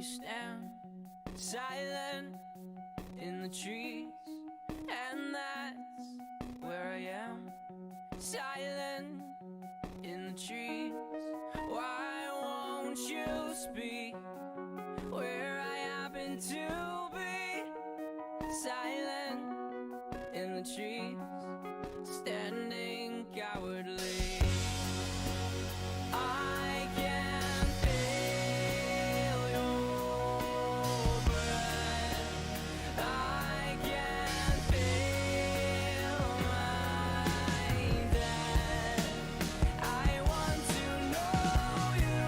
stand silent in the trees, and that's where I am, silent in the trees. Why won't you speak where I happen to be? Silent in the trees, standing cowardly. I can feel your breath. I can feel my death. I want to know you.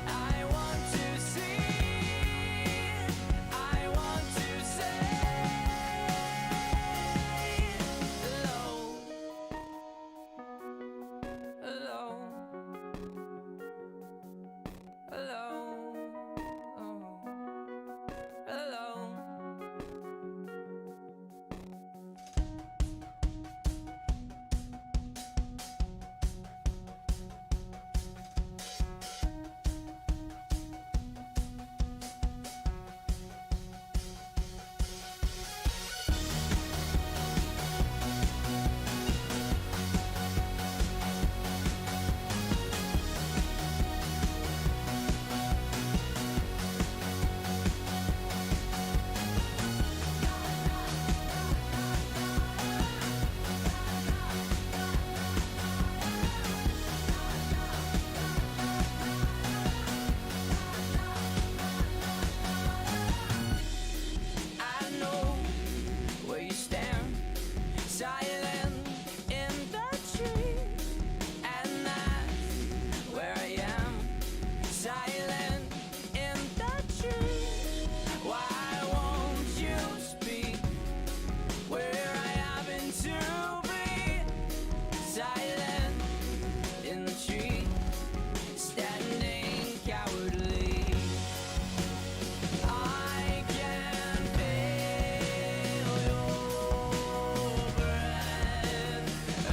I want to see. I want to say hello. Hello. Hello, oh, hello. I know where you stand, silent in the trees, and that's where I am, silent in the trees. Why won't you speak where I happen to be? Silent in the trees, standing cowardly. I can feel your breath. I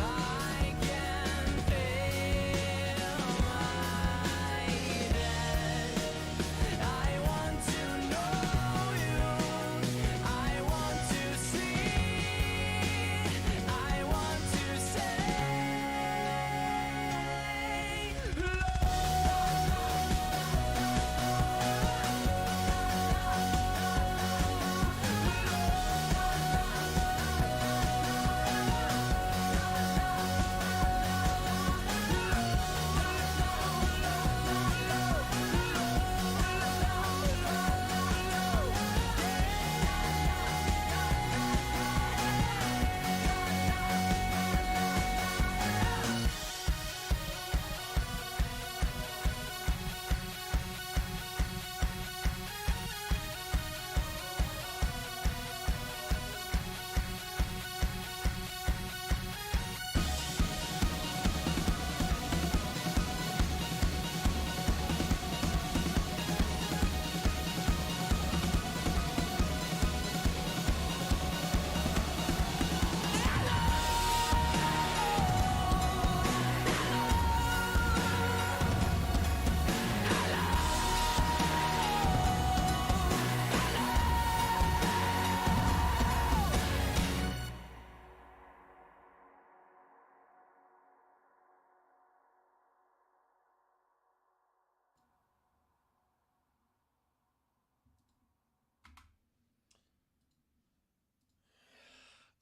can feel my death. I want to know you. I want to see. I want to say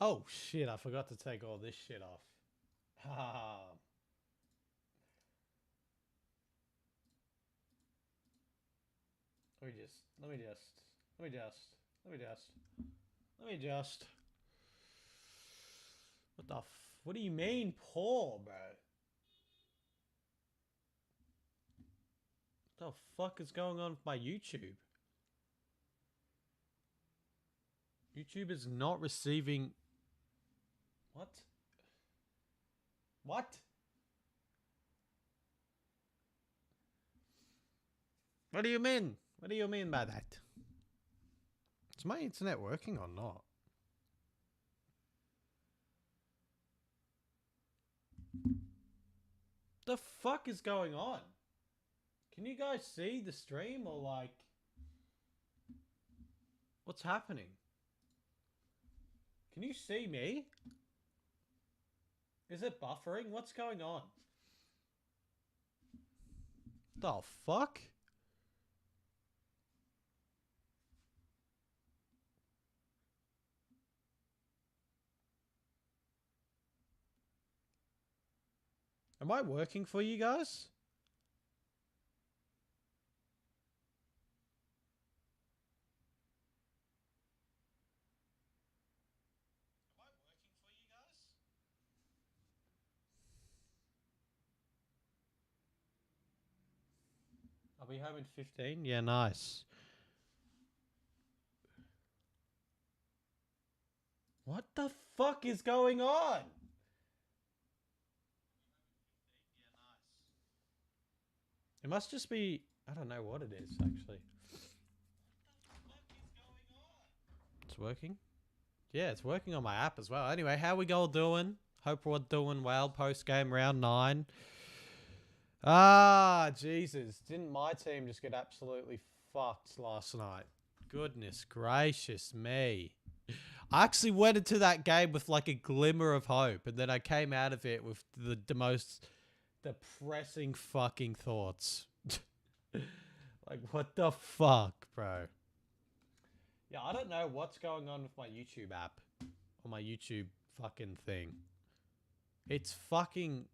Oh shit, I forgot to take all this shit off. Ah. Let me just. What do you mean, Paul, bro? What the fuck is going on with my YouTube? YouTube is not receiving. What? What? What do you mean? What do you mean by that? Is my internet working or not? The fuck is going on? Can you guys see the stream or like... What's happening? Can you see me? Is it buffering? What's going on? The fuck? Am I working for you guys? I'll be home in 15. Yeah, nice. What the fuck is going on? It must just be... I don't know what it is, actually. It's working? Yeah, it's working on my app as well. Anyway, how we all doing? Hope we're doing well. Post-game round 9. Ah, Jesus. Didn't my team just get absolutely fucked last night? Goodness gracious me. I actually went into that game with like a glimmer of hope, and then I came out of it with the most depressing fucking thoughts. Like, what the fuck, bro? Yeah, I don't know what's going on with my YouTube app or my YouTube fucking thing. It's fucking...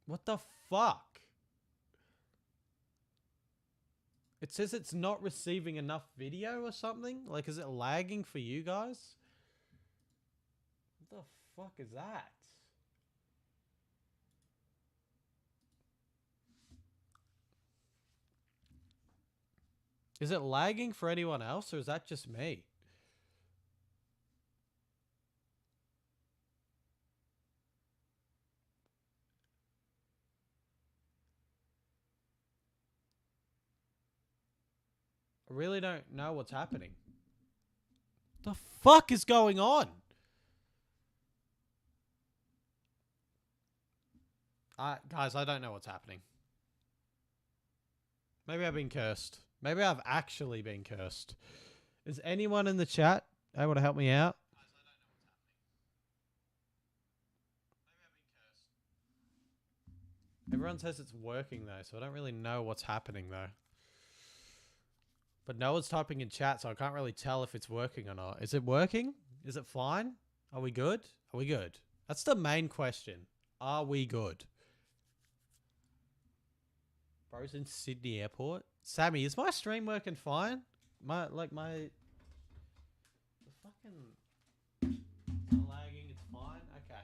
What the fuck? It says it's not receiving enough video or something? Like, is it lagging for you guys? What the fuck is that? Is it lagging for anyone else, or is that just me? I really don't know what's happening. The fuck is going on? Guys, I don't know what's happening. Maybe I've been cursed. Maybe I've actually been cursed. Is anyone in the chat able to help me out? Everyone says it's working though, so I don't really know what's happening though. But no one's typing in chat, so I can't really tell if it's working or not. Is it working? Is it fine? Are we good? Are we good? That's the main question. Are we good? Bro's in Sydney Airport. Sammy, is my stream working fine? The fucking lagging, it's fine? Okay.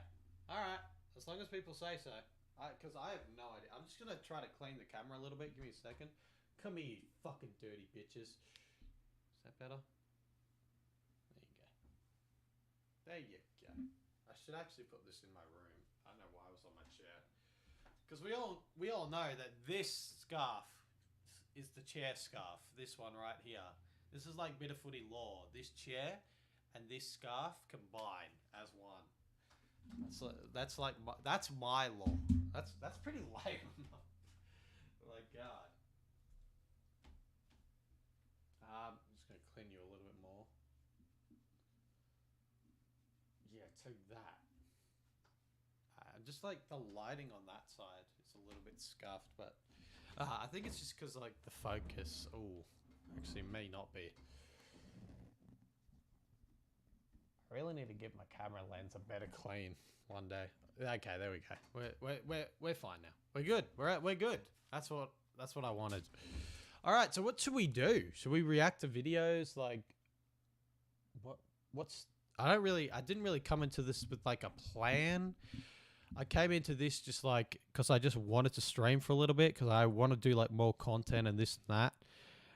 Alright. As long as people say so. Because I have no idea. I'm just going to try to clean the camera a little bit. Give me a second. Come here, you fucking dirty bitches. Is that better? There you go. There you go. I should actually put this in my room. I don't know why I was on my chair. Because we all know that this scarf is the chair scarf. This one right here. This is like bit of footy law. This chair and this scarf combine as one. That's my law. That's pretty lame. Like God. I'm just gonna clean you a little bit more. Yeah, take that. Just like the lighting on that side is a little bit scuffed, but I think it's just because like the focus. Oh, actually may not be. I really need to give my camera lens a better clean one day. Okay, there we go. We're fine now. We're good. We're good. That's what I wanted. All right. So what should we do? Should we react to videos? Like, what's? I didn't really come into this with like a plan. I came into this just like because I just wanted to stream for a little bit because I want to do like more content and this and that.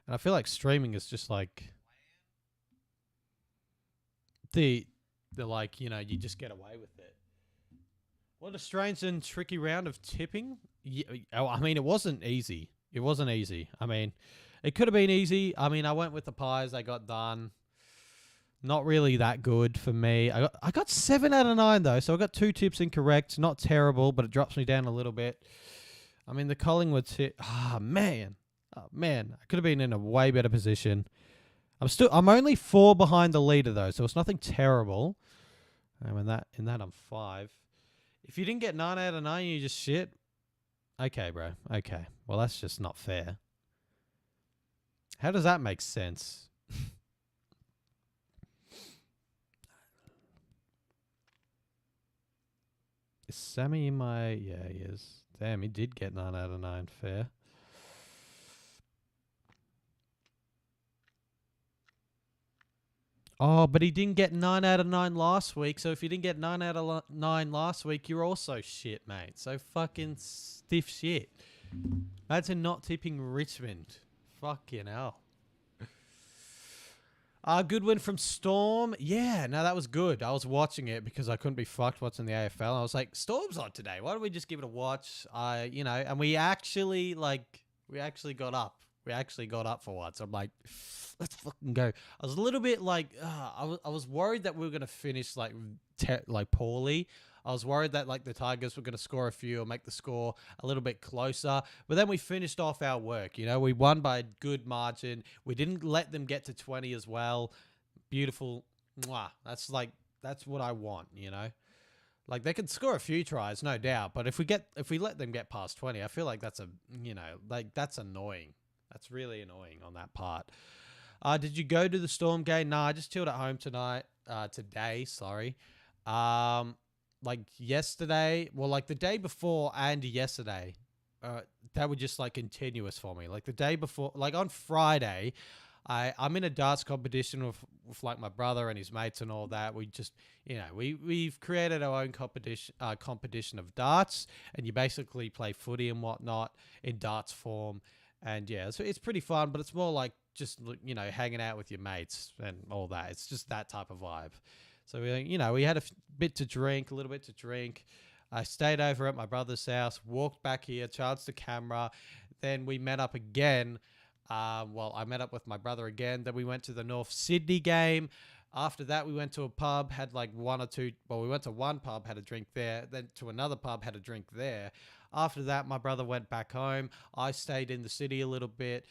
And I feel like streaming is just like the like, you know, you just get away with it. What a strange and tricky round of tipping. Yeah, I mean, it wasn't easy. It wasn't easy. I mean, it could have been easy. I mean, I went with the pies. I got done. Not really that good for me. I got 7 out of 9 though, so I got 2 tips incorrect. Not terrible, but it drops me down a little bit. I mean, the Collingwood tip. Ah, man. Oh, man. I could have been in a way better position. I'm only 4 behind the leader though, so it's nothing terrible. In that I'm 5. If you didn't get 9 out of 9, you just shit. Okay, bro. Okay. Well, that's just not fair. How does that make sense? Is Sammy in my... Yeah, he is. Damn, he did get 9 out of 9. Fair. Oh, but he didn't get 9 out of 9 last week. So if you didn't get 9 out of 9 last week, you're also shit, mate. So fucking stiff shit. Imagine not tipping Richmond. Fucking hell. Good win from Storm. Yeah, no, that was good. I was watching it because I couldn't be fucked watching the AFL. I was like, Storm's on today. Why don't we just give it a watch? And we actually got up. We actually got up for once. I'm like, let's fucking go. I was a little bit like, I was worried that we were gonna finish like poorly. I was worried that like the Tigers were gonna score a few or make the score a little bit closer. But then we finished off our work. We won by a good margin. We didn't let them get to 20 as well. Beautiful. Mwah. That's what I want. Like they could score a few tries, no doubt. But if we let them get past 20, I feel like that's that's annoying. That's really annoying on that part. Did you go to the Storm game? Nah, I just chilled at home today, sorry. Like yesterday, well, like the day before and yesterday, that were just like continuous for me. Like the day before, like on Friday, I'm in a darts competition with like my brother and his mates and all that. We just, we've created our own competition of darts, and you basically play footy and whatnot in darts form. And yeah, so it's pretty fun, but it's more like just, hanging out with your mates and all that. It's just that type of vibe. So, we had a little bit to drink. I stayed over at my brother's house, walked back here, charged the camera. Then we met up again. I met up with my brother again. Then we went to the North Sydney game. After that, we went to a pub, had like one or two. Well, we went to one pub, had a drink there. Then to another pub, had a drink there. After that, my brother went back home. I stayed in the city a little bit,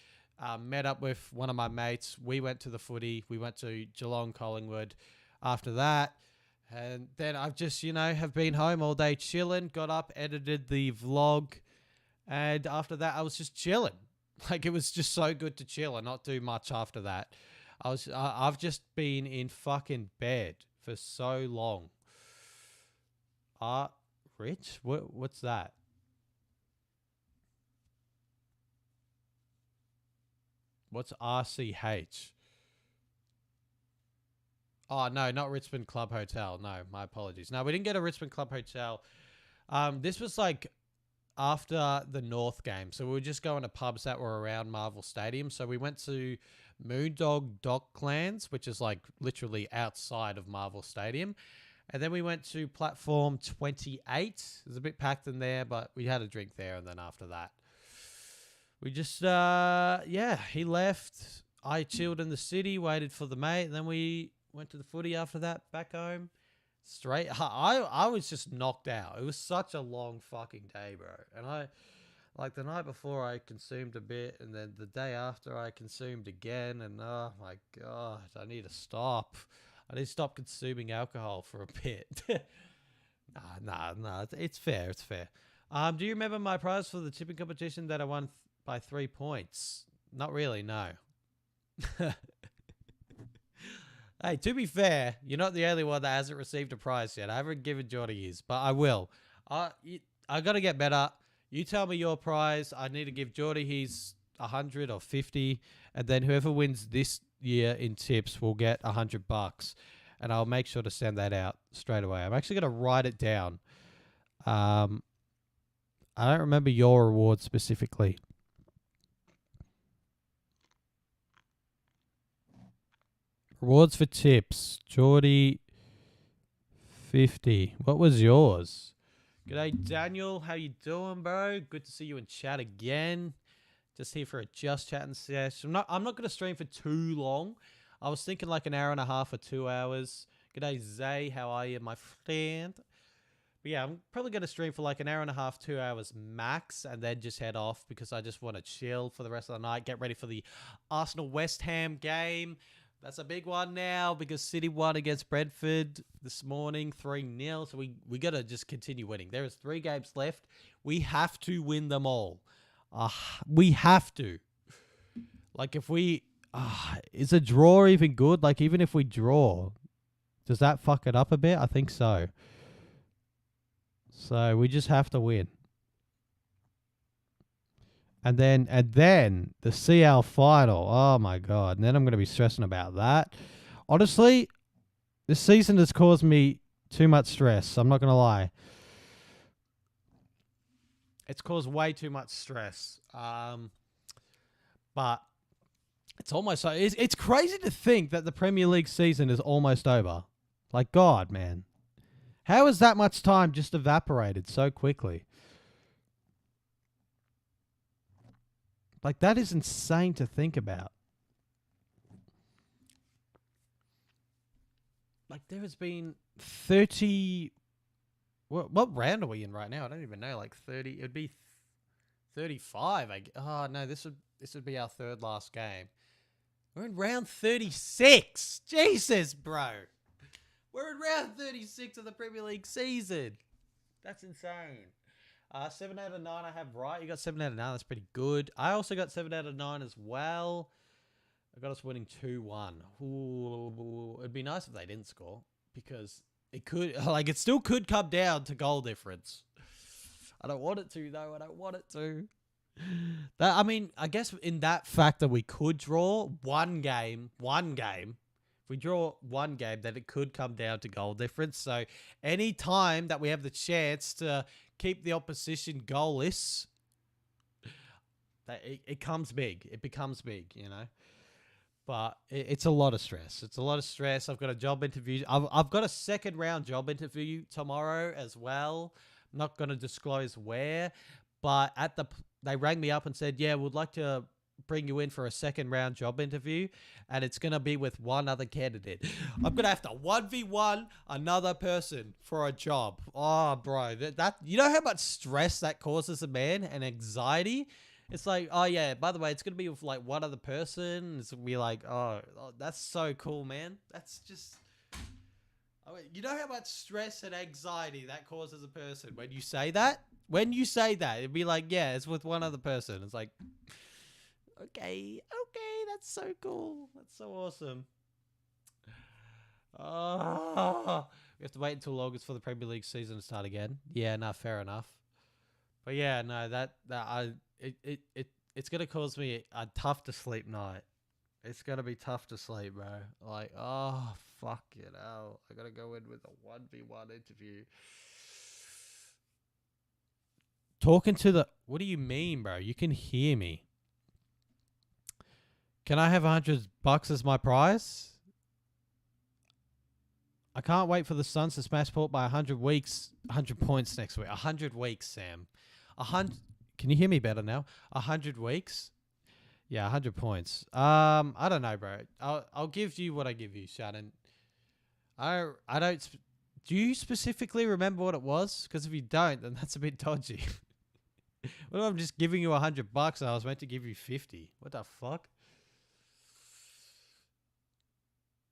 met up with one of my mates. We went to the footy. We went to Geelong, Collingwood. After that, and then I've just, have been home all day chilling, got up, edited the vlog. And after that, I was just chilling. Like, it was just so good to chill and not do much after that. I've just been in fucking bed for so long. Rich? What's that? What's RCH? Oh, no, not Richmond Club Hotel. No, my apologies. No, we didn't get a Richmond Club Hotel. This was like after the North game. So we were just going to pubs that were around Marvel Stadium. So we went to Moondog Docklands, which is like literally outside of Marvel Stadium. And then we went to platform 28. It was a bit packed in there, but we had a drink there. And then after that, we just, he left. I chilled in the city, waited for the mate. And then we went to the footy after that, back home. Straight. I was just knocked out. It was such a long fucking day, bro. And like the night before I consumed a bit, and then the day after I consumed again, and oh my God, I need to stop. I need to stop consuming alcohol for a bit. Nah, it's fair, it's fair. Do you remember my prize for the tipping competition that I won by 3 points? Not really, no. Hey, to be fair, you're not the only one that hasn't received a prize yet. I haven't given Jordy his, but I will. I got to get better. You tell me your prize. I need to give Jordy his 100 or 50, and then whoever wins this year in tips will get $100, and I'll make sure to send that out straight away. I'm actually going to write it down. I don't remember your reward specifically. Rewards for tips. Geordie 50. What was yours? G'day, Daniel. How you doing, bro? Good to see you in chat again. Just here for a just chatting session. I'm not going to stream for too long. I was thinking like an hour and a half or 2 hours. G'day, Zay. How are you, my friend? But yeah, I'm probably going to stream for like an hour and a half, 2 hours max, and then just head off because I just want to chill for the rest of the night. Get ready for the Arsenal West Ham game. That's a big one now because City won against Brentford this morning, 3-0. So we got to just continue winning. There is 3 games left. We have to win them all. We have to. Like if we... is a draw even good? Like even if we draw, does that fuck it up a bit? I think so. So we just have to win. And then the CL final. Oh my god. And then I'm going to be stressing about that. Honestly, this season has caused me too much stress. I'm not going to lie. It's caused way too much stress. But it's almost it's crazy to think that the Premier League season is almost over. Like God, man. How has that much time just evaporated so quickly? Like, that is insane to think about. Like, there has been 30... What round are we in right now? I don't even know. Like, 30... It would be 35. Oh, no, this would be our third last game. We're in round 36. Jesus, bro. We're in round 36 of the Premier League season. That's insane. 7 out of 9 I have right. You got 7 out of 9. That's pretty good. I also got 7 out of 9 as well. I got us winning 2-1. Ooh, it'd be nice if they didn't score because it could, like, it still could come down to goal difference. I don't want it to, though. I don't want it to. I mean, I guess in that factor, we could draw one game. If we draw one game, then it could come down to goal difference. So any time that we have the chance to keep the opposition goalless, it comes big. It becomes big, you know. But it's a lot of stress. It's a lot of stress. I've got a job interview. I've got a second round job interview tomorrow as well. I'm not going to disclose where, but they rang me up and said, yeah, we'd like to bring you in for a second round job interview, and it's going to be with one other candidate. I'm going to have to 1v1 another person for a job. Oh, bro, that you know how much stress that causes a man and anxiety? It's like, oh yeah, by the way, it's going to be with like one other person. It's going to be like, oh, that's so cool, man. That's just, I mean, you know how much stress and anxiety that causes a person when you say that? When you say that, it'd be like, yeah, it's with one other person. It's like, okay, that's so cool. That's so awesome. Oh, we have to wait until August for the Premier League season to start again. Yeah, no, fair enough. But yeah, no, it's gonna cause me a tough to sleep night. It's gonna be tough to sleep, bro. Like, oh fuck it out. I gotta go in with a 1v1 interview. Talking to the... What do you mean, bro? You can hear me. Can I have $100 as my prize? I can't wait for the Suns to smash Port by 100 weeks. 100 points next week. 100 weeks, Sam. 100... Can you hear me better now? 100 weeks? Yeah, 100 points. I don't know, bro. I'll give you what I give you, Shannon. I don't... Do you specifically remember what it was? Because if you don't, then that's a bit dodgy. What if I'm just giving you $100 and I was meant to give you 50? What the fuck?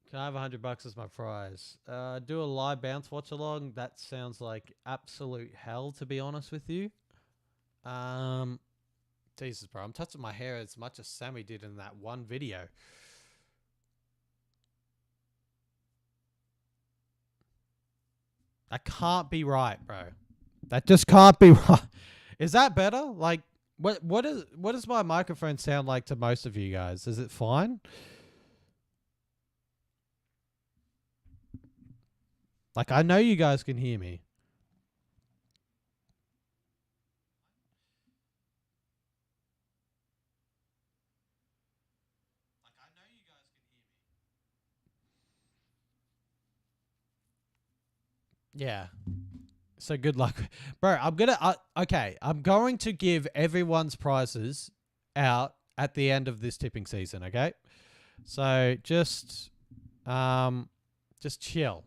Can I have $100 as my prize? Do a live bounce watch along. That sounds like absolute hell, to be honest with you. Jesus, bro. I'm touching my hair as much as Sammy did in that one video. That can't be right, bro. That just can't be right. Is that better? Like, what does my microphone sound like to most of you guys? Is it fine? Like, I know you guys can hear me. Yeah. So good luck. Bro, I'm going to give everyone's prizes out at the end of this tipping season, okay? So just chill.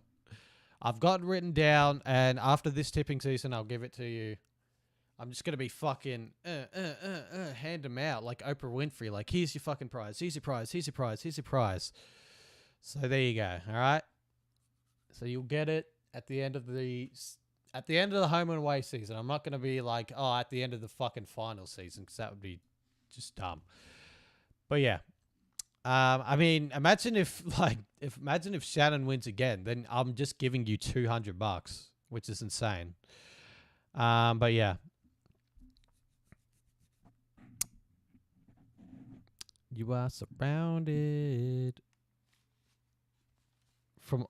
I've got it written down, and after this tipping season, I'll give it to you. I'm just going to be fucking hand them out like Oprah Winfrey. Like, here's your fucking prize. Here's your prize. Here's your prize. Here's your prize. So there you go. All right. So you'll get it at the end of the home and away season. I'm not going to be like, oh, at the end of the fucking final season, because that would be just dumb. But yeah. I mean, imagine if Shannon wins again, then I'm just giving you $200, which is insane. But yeah. You are surrounded from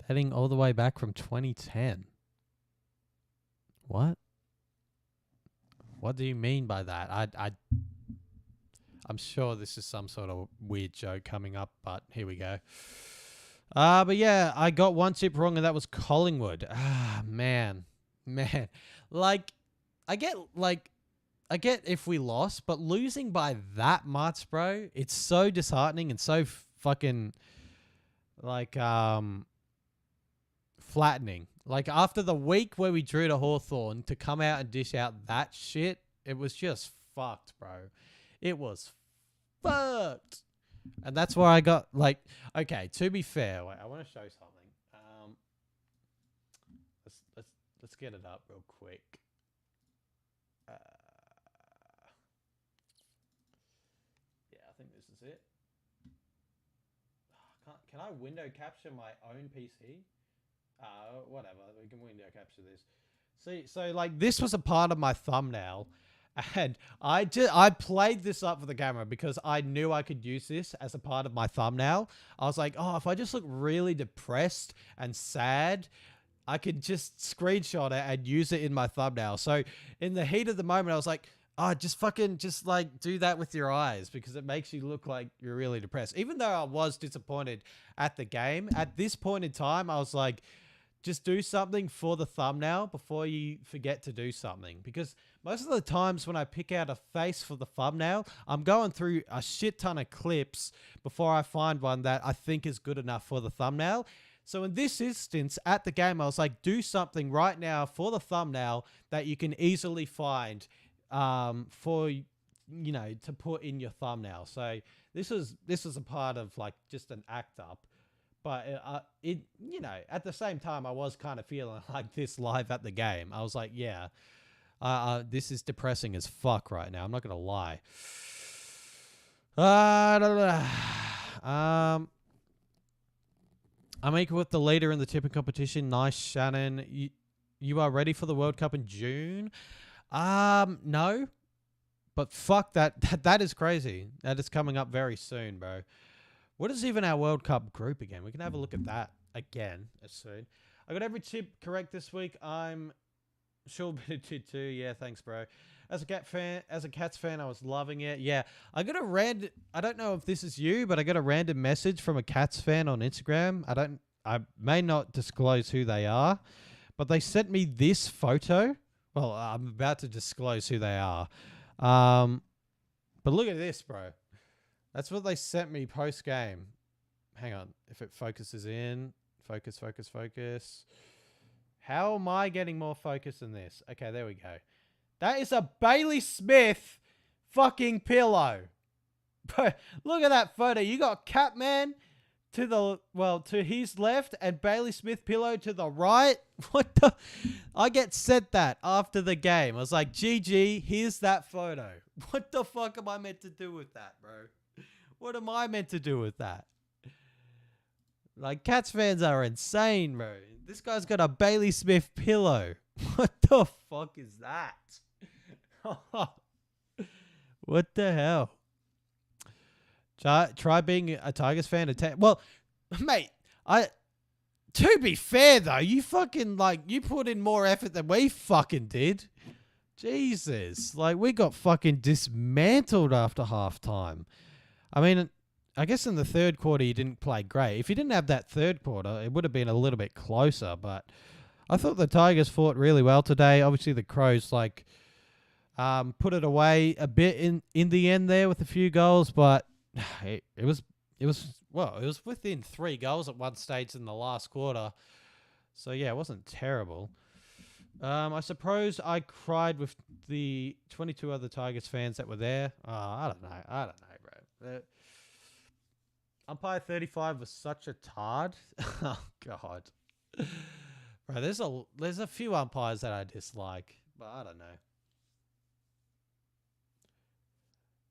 dating all the way back from 2010. What? What do you mean by that? I'm sure this is some sort of weird joke coming up, but here we go. But yeah, I got one tip wrong, and that was Collingwood. Man. Like, I get if we lost, but losing by that much, bro, it's so disheartening and so fucking, like, flattening. Like, after the week where we drew to Hawthorn, to come out and dish out that shit, it was just fucked, bro. It was fucked. And that's where I got, like, okay, to be fair, wait, I want to show something. Let's get it up real quick. Yeah, I think this is it. Can I window capture my own PC? Whatever, we can window capture this. See, so like this was a part of my thumbnail, and I played this up for the camera because I knew I could use this as a part of my thumbnail. I was like, oh, if I just look really depressed and sad, I could just screenshot it and use it in my thumbnail. So in the heat of the moment, I was like, oh, just like do that with your eyes, because it makes you look like you're really depressed. Even though I was disappointed at the game, at this point in time, I was like, just do something for the thumbnail before you forget to do something. Because most of the times when I pick out a face for the thumbnail, I'm going through a shit ton of clips before I find one that I think is good enough for the thumbnail. So in this instance, at the game, I was like, do something right now for the thumbnail that you can easily find for, you know, to put in your thumbnail. So this is a part of like just an act up. But it, you know, at the same time, I was kind of feeling like this live at the game. I was like, yeah, this is depressing as fuck right now. I'm not going to lie. I'm equal with the leader in the tipping competition. Nice, Shannon. You are ready for the World Cup in June? No. But fuck that. That is crazy. That is coming up very soon, bro. What is even our World Cup group again? We can have a look at that again as soon. I got every tip correct this week. I'm sure Bit did too. Yeah, thanks, bro. As a Cats fan, I was loving it. Yeah, I got I don't know if this is you, but I got a random message from a Cats fan on Instagram. I may not disclose who they are, but they sent me this photo. Well, I'm about to disclose who they are. But look at this, bro. That's what they sent me post-game. Hang on. If it focuses in. Focus. How am I getting more focus than this? Okay, there we go. That is a Bailey Smith fucking pillow. Bro, look at that photo. You got Catman to his left and Bailey Smith pillow to the right. What the? I get sent that after the game. I was like, GG, here's that photo. What the fuck am I meant to do with that, bro? What am I meant to do with that? Like, Cats fans are insane, bro. This guy's got a Bailey Smith pillow. What the fuck is that? What the hell? Try being a Tigers fan. Well, mate, to be fair though, you fucking you put in more effort than we fucking did. Jesus, like we got fucking dismantled after halftime. I mean, I guess in the third quarter you didn't play great. If you didn't have that third quarter, it would have been a little bit closer. But I thought the Tigers fought really well today. Obviously, the Crows put it away a bit in the end there with a few goals, but it was It was within 3 goals at one stage in the last quarter. So yeah, it wasn't terrible. I suppose I cried with the 22 other Tigers fans that were there. I don't know, bro. Umpire 35 was such a tard. Oh god, bro. There's a few umpires that I dislike, but I don't know.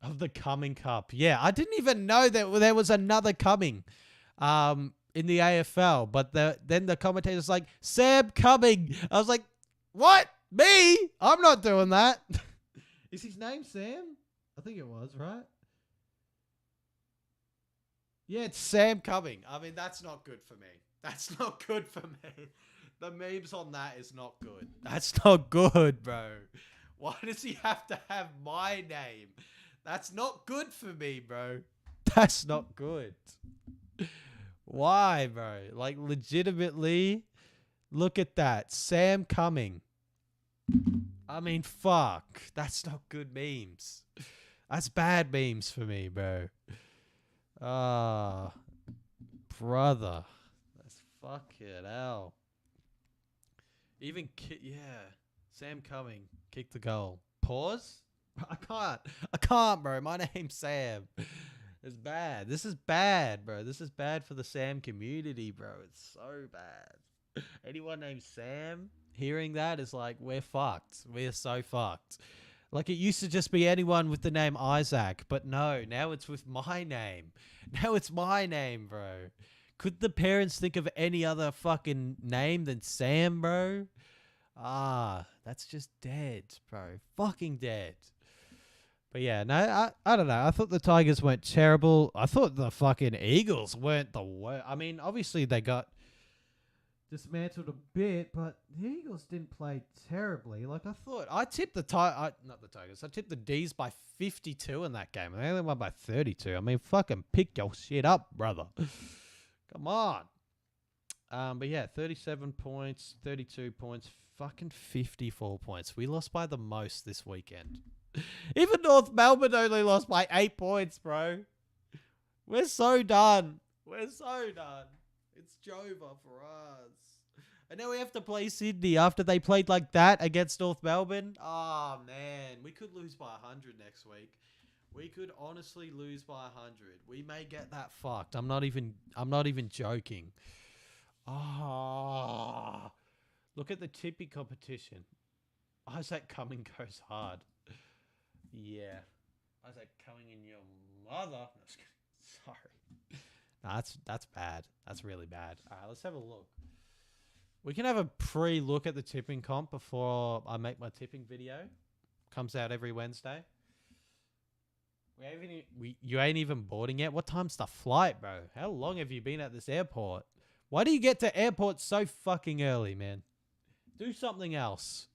Of the coming cup, yeah, I didn't even know that there was another coming, in the AFL. But then the commentator's like, Sam Cumming. I was like, what? Me? I'm not doing that. Is his name Sam? I think it was, right? Yeah, it's Sam Cumming. I mean, that's not good for me. That's not good for me. The memes on that is not good. That's not good, bro. Why does he have to have my name? That's not good for me, bro. That's not good. Why, bro? Like, legitimately, look at that. Sam Cumming. I mean, fuck. That's not good memes. That's bad memes for me, bro. Ah, brother. That's fucking hell. Even, yeah. Sam Cumming kicked the goal. Pause? I can't, bro. My name's Sam. It's bad. This is bad, bro. This is bad for the Sam community, bro. It's so bad. Anyone named Sam hearing that is like, we're fucked. We're so fucked. Like, it used to just be anyone with the name Isaac, but no, now it's with my name. Now it's my name, bro. Could the parents think of any other fucking name than Sam, bro? That's just dead, bro. Fucking dead. But yeah, no, I don't know. I thought the Tigers weren't terrible. I thought the fucking Eagles weren't the worst. I mean, obviously they got dismantled a bit, but the Eagles didn't play terribly. Like, I thought, I tipped not the Tigers. I tipped the D's by 52 in that game, and they only won by 32. I mean, fucking pick your shit up, brother. Come on. But yeah, 37 points, 32 points, fucking 54 points. We lost by the most this weekend. Even North Melbourne only lost by 8 points, bro. We're so done. We're so done. It's Jova for us. And now we have to play Sydney after they played like that against North Melbourne. Oh, man. We could lose by 100 next week. We could honestly lose by 100. We may get that fucked. I'm not even joking. Ah. Look at the tippy competition. Isaac Cumming goes hard. Yeah. Isaac Cumming in your mother. No, just kidding. Sorry. Nah, that's bad. That's really bad. All right, let's have a look. We can have a pre-look at the tipping comp before I make my tipping video. Comes out every Wednesday. You ain't even boarding yet? What time's the flight, bro? How long have you been at this airport? Why do you get to airport so fucking early, man? Do something else.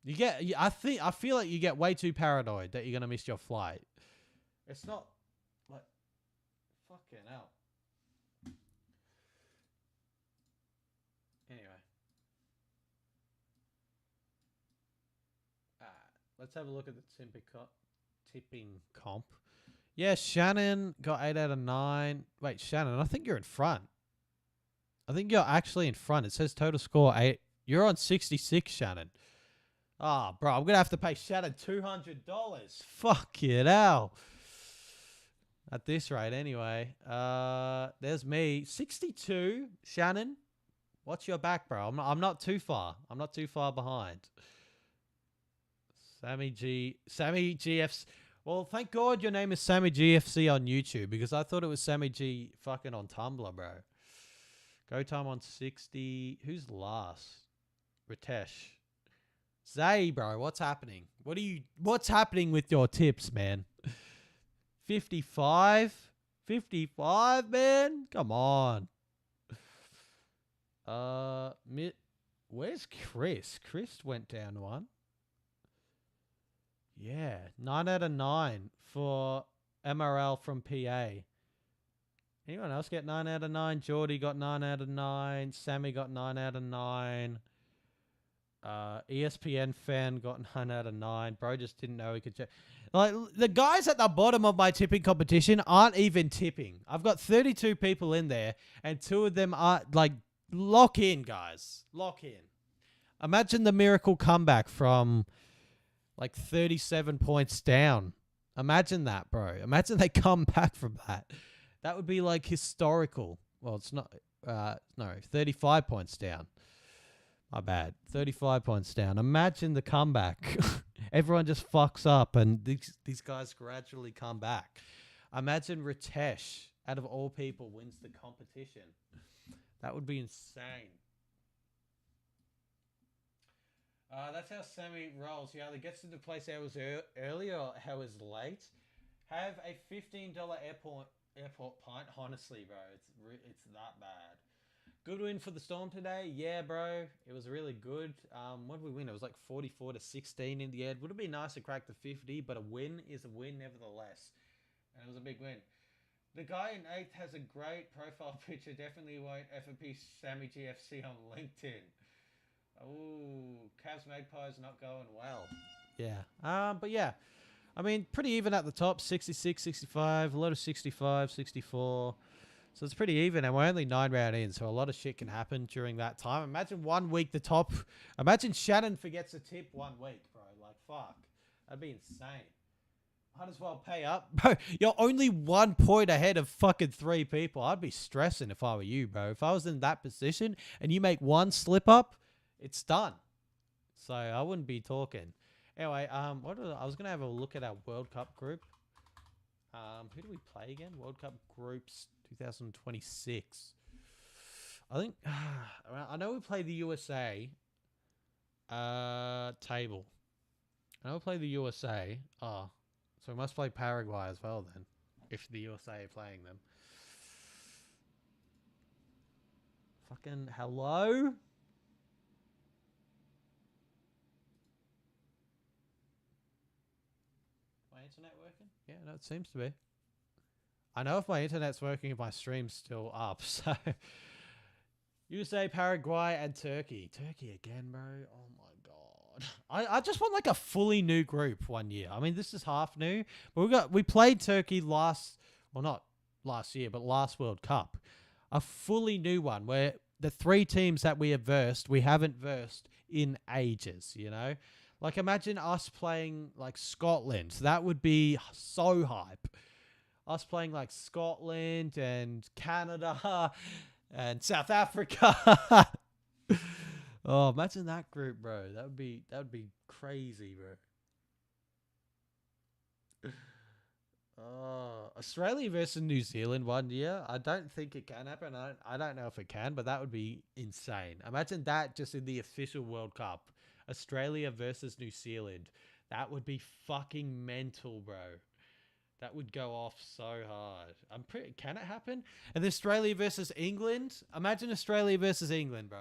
I feel like you get way too paranoid that you're gonna miss your flight. It's not like fucking hell. Anyway. Let's have a look at the tipping comp. Yeah, Shannon got 8 out of 9. Wait, Shannon, I think you're in front. I think you're actually in front. It says total score 8. You're on 66, Shannon. Ah, bro, I'm going to have to pay Shannon $200. Fuck it out. At this rate, anyway. There's me. 62, Shannon. Watch your back, bro. I'm not too far. I'm not too far behind. Sammy GFC. Well, thank God your name is Sammy GFC on YouTube, because I thought it was Sammy G fucking on Tumblr, bro. Go time on 60. Who's last? Ritesh. Zay, bro, what's happening? What's happening with your tips, man? 55? 55, man? Come on. Where's Chris? Chris went down 1. Yeah, 9 out of 9 for MRL from PA. Anyone else get 9 out of 9? Geordie got 9 out of 9. Sammy got 9 out of 9. ESPN fan got 9 out of 9. Bro just didn't know he could check. Like, the guys at the bottom of my tipping competition aren't even tipping. I've got 32 people in there, and 2 of them are, like, lock in, guys. Lock in. Imagine the miracle comeback from, like, 37 points down. Imagine that, bro. Imagine they come back from that. That would be, like, historical. Well, it's not. No, 35 points down. My bad. 35 points down. Imagine the comeback. Everyone just fucks up and these guys gradually come back. Imagine Ritesh, out of all people, wins the competition. That would be insane. That's how Sammy rolls. He either gets into place hours early or hours late. Have a $15 airport pint. Honestly, bro, it's that bad. Good win for the Storm today. Yeah, bro. It was really good. What did we win? It was like 44-16 in the end. Would have been nice to crack the 50, but a win is a win nevertheless. And it was a big win. The guy in 8th has a great profile picture. Definitely won't FFP Sammy GFC on LinkedIn. Ooh, Cavs Magpies not going well. Yeah. But yeah. I mean, pretty even at the top. 66, 65, a lot of 65, 64. So it's pretty even, and we're only 9 round in, so a lot of shit can happen during that time. Imagine 1 week the top. Imagine Shannon forgets a tip 1 week, bro. Like, fuck. That'd be insane. Might as well pay up. Bro, you're only 1 point ahead of fucking 3 people. I'd be stressing if I were you, bro. If I was in that position and you make 1 slip up, it's done. So I wouldn't be talking. Anyway, I was going to have a look at our World Cup group. Who do we play again? World Cup groups 2026. I think I know we play the USA table. I know we play the USA. Oh, so we must play Paraguay as well then, if the USA are playing them. Fucking hello? My internet working? Yeah, no, it seems to be. I know if my internet's working, if my stream's still up. So, USA, Paraguay, and Turkey. Turkey again, bro. Oh my god. I just want like a fully new group 1 year. I mean, this is half new, but we played Turkey not last year, but last World Cup. A fully new one where the 3 teams that we haven't versed in ages, you know? Like, imagine us playing like Scotland. That would be so hype. Us playing like Scotland and Canada and South Africa. Oh, imagine that group, bro. That would be crazy, bro. Oh, Australia versus New Zealand 1 year. I don't think it can happen. I don't know if it can, but that would be insane. Imagine that just in the official World Cup. Australia versus New Zealand. That would be fucking mental, bro. That would go off so hard. Can it happen? And Australia versus England? Imagine Australia versus England, bro.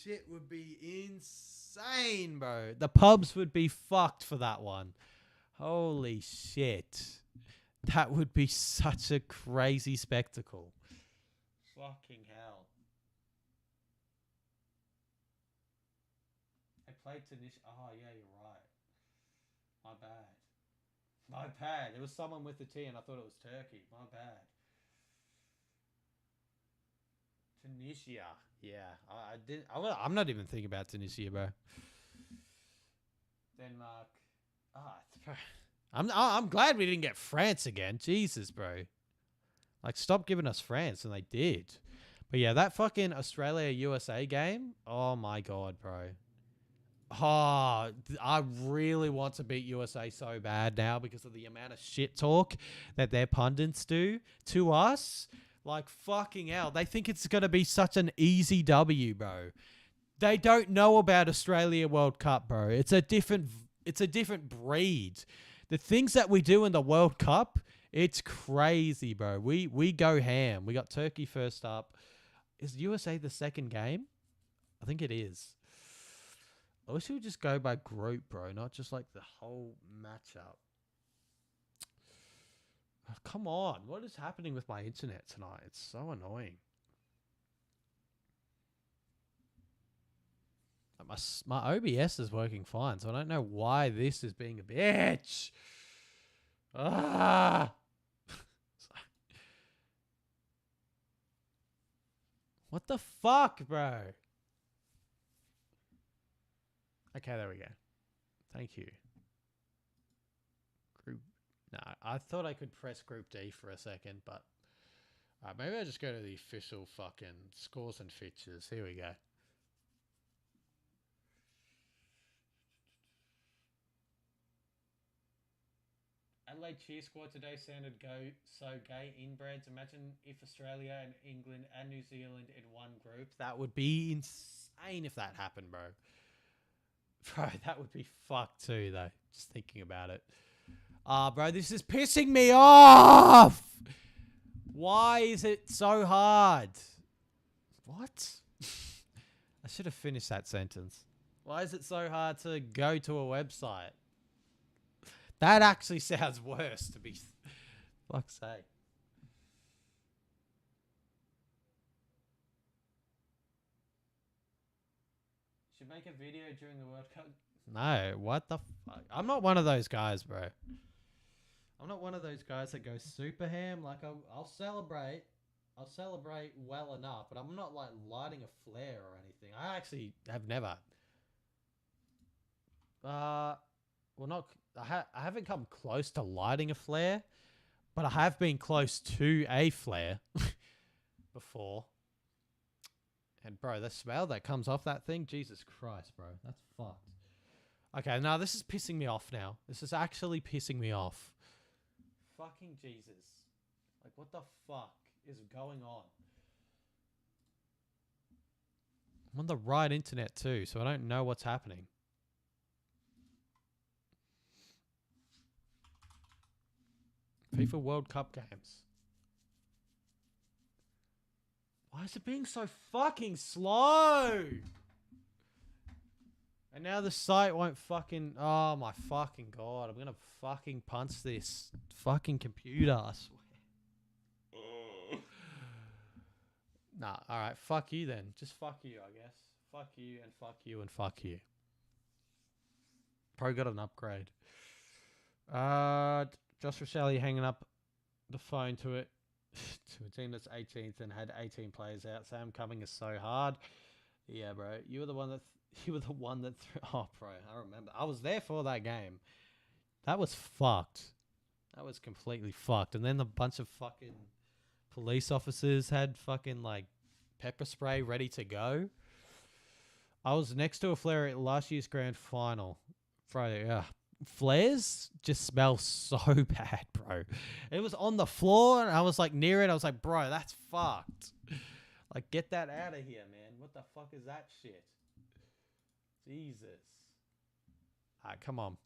Shit would be insane, bro. The pubs would be fucked for that one. Holy shit. That would be such a crazy spectacle. Fucking hell. I played Tunisia. Oh, yeah, you're right. My bad. My bad. There was someone with the T and I thought it was Turkey. My bad. Tunisia. Yeah. I didn't. I'm not even thinking about Tunisia, bro. Denmark. I'm glad we didn't get France again. Jesus, bro. Like, stop giving us France, and they did. But yeah, that fucking Australia-USA game. Oh my god, bro. Oh, I really want to beat USA so bad now because of the amount of shit talk that their pundits do to us. Like, fucking hell. They think it's going to be such an easy W, bro. They don't know about Australia World Cup, bro. It's a different breed. The things that we do in the World Cup, it's crazy, bro. We go ham. We got Turkey first up. Is USA the second game? I think it is. I wish we would just go by group, bro, not just like the whole matchup. Oh, come on. What is happening with my internet tonight? It's so annoying. My OBS is working fine, so I don't know why this is being a bitch. Ah. What the fuck, bro? Okay, there we go. Thank you. Group. No, I thought I could press Group D for a second, but maybe I'll just go to the official fucking scores and features. Here we go. Adelaide cheer squad today sounded so gay inbreds. Imagine if Australia and England and New Zealand in one group. That would be insane if that happened, bro. Bro, that would be fucked too, though. Just thinking about it. Bro, this is pissing me off. Why is it so hard? What? I should have finished that sentence. Why is it so hard to go to a website? That actually sounds worse, to be fuck's sake. Should make a video during the World Cup. No, what the fuck? I'm not one of those guys, bro. I'm not one of those guys that goes super ham. Like, I'll celebrate. I'll celebrate well enough, but I'm not like lighting a flare or anything. I actually have never. Well, not. I haven't come close to lighting a flare, but I have been close to a flare before. And bro, the smell that comes off that thing, Jesus Christ, bro, that's fucked. Okay, now this is pissing me off now. This is actually pissing me off. Fucking Jesus. Like, what the fuck is going on? I'm on the right internet too, so I don't know what's happening. FIFA World Cup games. Why is it being so fucking slow? And now the site won't fucking... Oh my fucking god. I'm gonna fucking punch this fucking computer, I swear. Nah, alright. Fuck you then. Just fuck you, I guess. Fuck you and fuck you and fuck you. Probably got an upgrade. Josh Rochelle hanging up the phone to it. To a team that's 18th and had 18 players out. Sam Cumming is so hard. Yeah, bro. You were the one that... Oh, bro. I remember. I was there for that game. That was fucked. That was completely fucked. And then a bunch of fucking police officers had fucking, like, pepper spray ready to go. I was next to a flare at last year's grand final. Friday, yeah. Flares just smell so bad, bro. It was on the floor and I was like near it. I was like, bro, that's fucked. Like, get that out of here, man. What the fuck is that shit? Jesus. Alright, come on.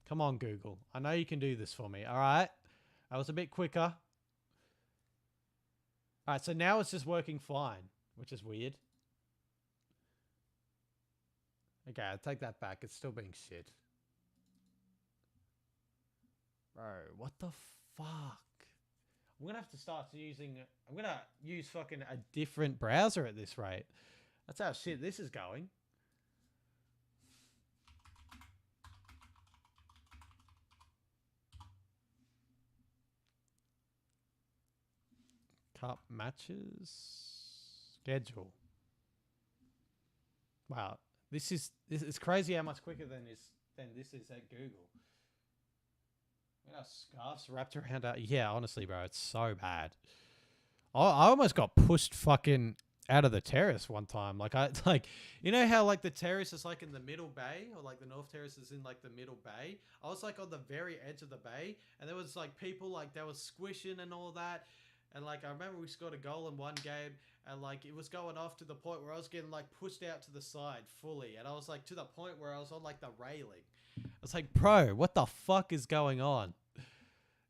Come on, Google. I know you can do this for me. Alright. I was a bit quicker. Alright, so now it's just working fine, which is weird. Okay, I'll take that back. It's still being shit. Bro, what the fuck? I'm gonna have to start using... I'm gonna use fucking a different browser at this rate. That's how shit this is going. Cup matches... Schedule. Wow. This is crazy how much quicker than this is at Google. You know, scarves wrapped around our... Yeah, honestly, bro, it's so bad. I almost got pushed fucking out of the terrace one time. Like, you know how, like, the terrace is, like, in the middle bay? Or, like, the North Terrace is in, like, the middle bay? I was, like, on the very edge of the bay. And there was, like, people, like, they were squishing and all that. And, like, I remember we scored a goal in one game. And, like, it was going off to the point where I was getting, like, pushed out to the side fully. And I was, like, to the point where I was on, like, the railing. I was like, bro, what the fuck is going on?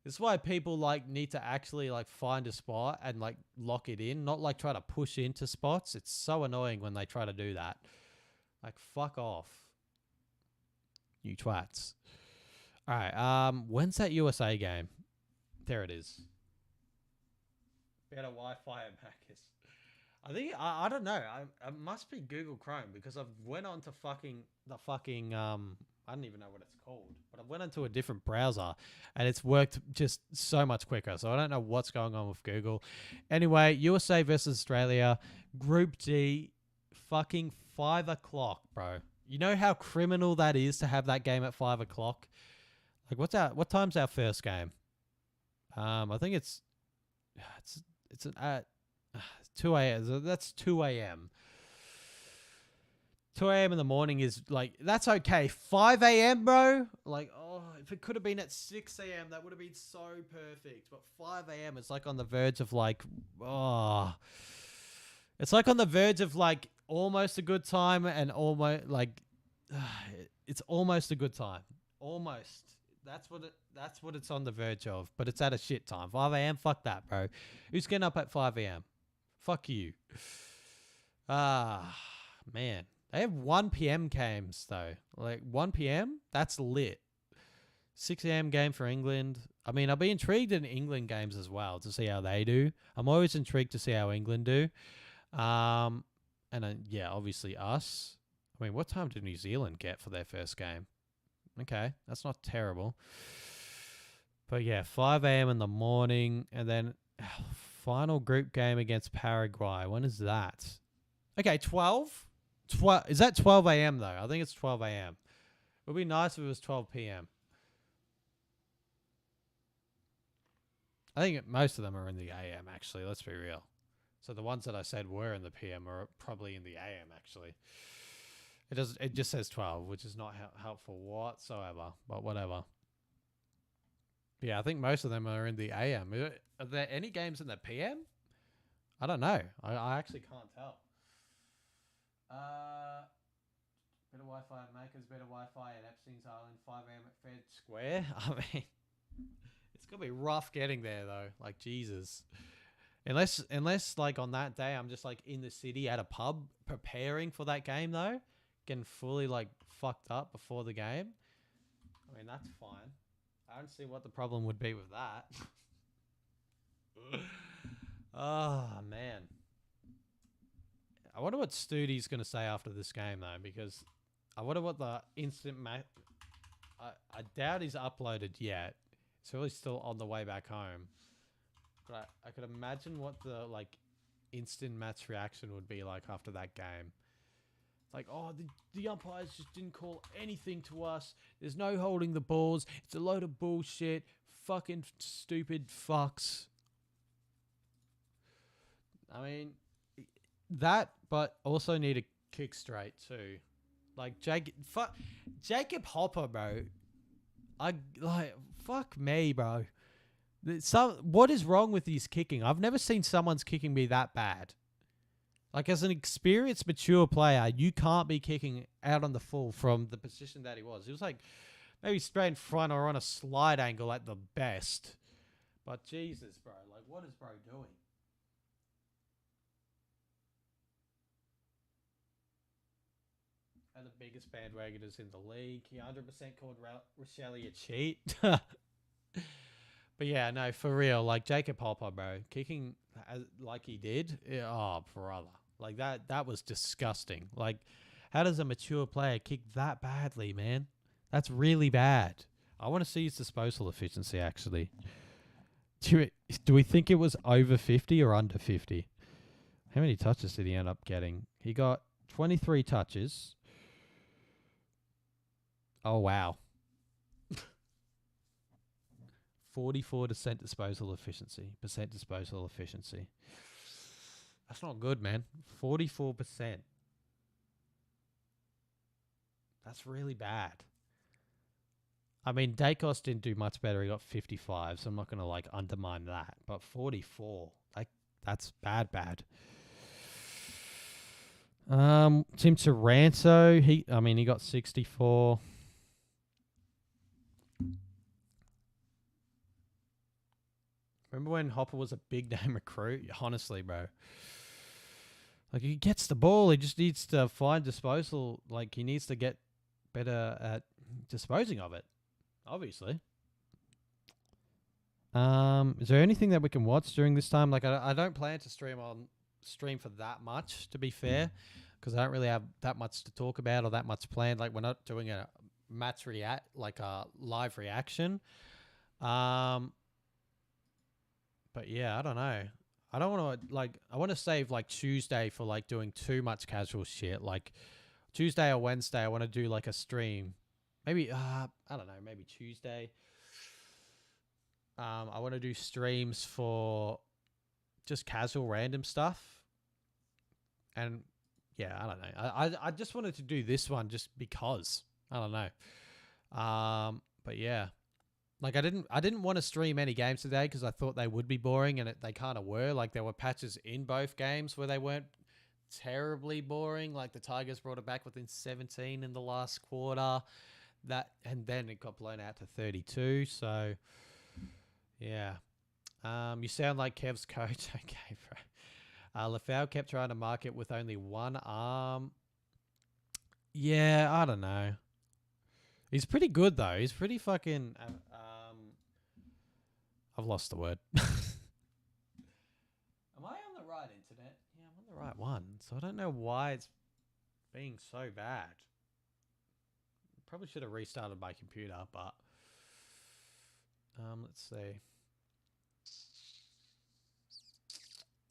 This is why people, like, need to actually, like, find a spot and, like, lock it in. Not, like, try to push into spots. It's so annoying when they try to do that. Like, fuck off. You twats. Alright, when's that USA game? There it is. Better Wi-Fi and Macca's. I think I don't know. It must be Google Chrome because I've went on to the fucking I don't even know what it's called, but I went into a different browser and it's worked just so much quicker. So I don't know what's going on with Google. Anyway, USA versus Australia, Group D, fucking 5 o'clock, bro. You know how criminal that is to have that game at 5 o'clock. Like, what time's our first game? I think it's 2 a.m. So that's 2 a.m. 2 a.m. in the morning is like, that's okay. 5 a.m., bro? Like, oh, if it could have been at 6 a.m., that would have been so perfect. But 5 a.m., it's like on the verge of like, oh. It's like on the verge of like almost a good time and almost like, it's almost a good time. Almost. That's what it's on the verge of. But it's at a shit time. 5 a.m., fuck that, bro. Who's getting up at 5 a.m.? Fuck you. Man. They have 1 p.m. games, though. Like, 1 p.m.? That's lit. 6 a.m. game for England. I mean, I'll be intrigued in England games as well to see how they do. I'm always intrigued to see how England do. And then, yeah, obviously us. I mean, what time did New Zealand get for their first game? Okay, that's not terrible. But, yeah, 5 a.m. in the morning. And then final group game against Paraguay. When is that? Okay, 12? Is that 12 a.m. though? I think it's 12 a.m. It would be nice if it was 12 p.m. I think most of them are in the a.m. actually. Let's be real. So the ones that I said were in the p.m. are probably in the a.m. actually. It just says 12, which is not helpful whatsoever. But whatever. Yeah, I think most of them are in the a.m. Are there any games in the p.m.? I don't know. I actually can't tell. Better Wi-Fi at Macca's, better Wi-Fi at Epstein's Island, 5 a.m. at Fed Square. I mean, it's gonna be rough getting there though. Like Jesus, unless like on that day I'm just like in the city at a pub preparing for that game though, getting fully like fucked up before the game. I mean that's fine. I don't see what the problem would be with that. Oh man. I wonder what Studi's going to say after this game, though, because I wonder what the instant I doubt he's uploaded yet. It's really still on the way back home. But I could imagine what the, like, instant match reaction would be like after that game. Like, oh, the umpires just didn't call anything to us. There's no holding the balls. It's a load of bullshit. Fucking stupid fucks. I mean... that, but also need a kick straight too. Like Jacob Hopper, bro. Fuck me, bro. What is wrong with his kicking? I've never seen someone's kicking be that bad. Like as an experienced, mature player, you can't be kicking out on the full from the position that he was. He was like maybe straight in front or on a slide angle at the best. But Jesus, bro, like what is bro doing? And the biggest bandwagoners in the league. He 100% called Rochelle a cheat. But yeah, no, for real. Like Jacob Hopper, bro. Kicking like he did. Oh, brother. Like that was disgusting. Like, how does a mature player kick that badly, man? That's really bad. I want to see his disposal efficiency, actually. Do we think it was over 50 or under 50? How many touches did he end up getting? He got 23 touches. Oh, wow. 44% disposal efficiency. That's not good, man. 44%. That's really bad. I mean, Dacos didn't do much better. He got 55, so I'm not going to, like, undermine that. But 44, like, that's bad. Tim Taranto, he got 64. Remember when Hopper was a big name recruit? Honestly, bro. Like, he gets the ball. He just needs to find disposal. Like, he needs to get better at disposing of it. Obviously. Is there anything that we can watch during this time? Like, I don't plan to stream on stream for that much, to be fair, because I don't really have that much to talk about or that much planned. Like, we're not doing a match like a live reaction. But yeah, I don't know. I don't want to I want to save like Tuesday for like doing too much casual shit. Like Tuesday or Wednesday, I want to do like a stream. Maybe I don't know. Maybe Tuesday. I want to do streams for just casual random stuff. And yeah, I don't know. I just wanted to do this one just because. I don't know. But yeah. Like I didn't want to stream any games today because I thought they would be boring, and they kind of were. Like there were patches in both games where they weren't terribly boring. Like the Tigers brought it back within 17 in the last quarter. And then it got blown out to 32. So yeah. You sound like Kev's coach. Okay, bro. Lafau kept trying to mark it with only one arm. Yeah, I don't know. He's pretty good though. He's pretty fucking. I've lost the word. Am I on the right internet? Yeah, I'm on the right one. So I don't know why it's being so bad. Probably should have restarted my computer, but let's see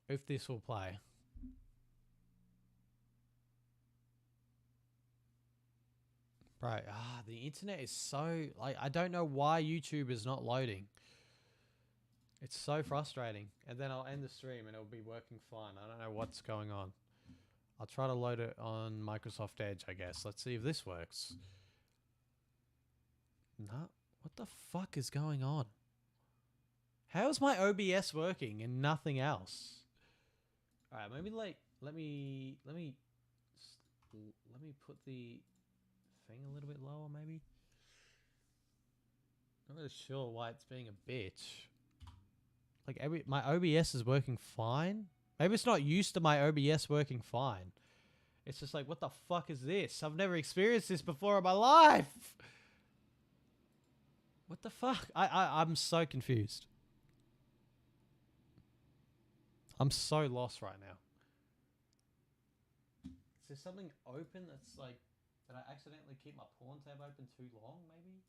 if this will play. Bro, the internet is so like I don't know why YouTube is not loading. It's so frustrating. And then I'll end the stream and it'll be working fine. I don't know what's going on. I'll try to load it on Microsoft Edge, I guess. Let's see if this works. No, what the fuck is going on? How is my OBS working and nothing else? All right, maybe like let me put the thing a little bit lower, maybe. Not really sure why it's being a bitch. Like my OBS is working fine. Maybe it's not used to my OBS working fine. It's just like, what the fuck is this? I've never experienced this before in my life. What the fuck? I'm so confused. I'm so lost right now. Is there something open that's like, did I accidentally keep my porn tab open too long, maybe?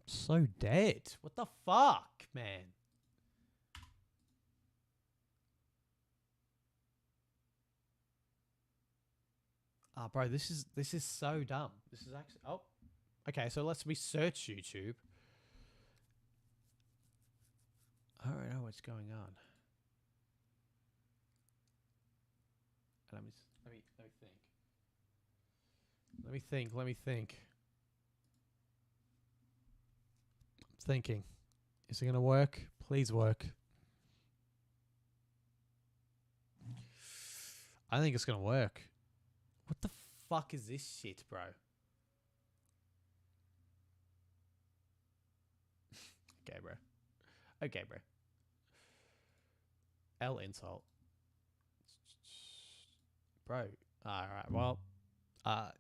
So dead. What the fuck, man? Bro, this is so dumb. This is actually okay, so let's search YouTube. I don't know what's going on. Let me think. Let me think. I'm thinking. Is it gonna work? Please work. I think it's gonna work. What the fuck is this shit, bro? Okay, bro. Okay, bro. L insult. Bro. Alright, well. I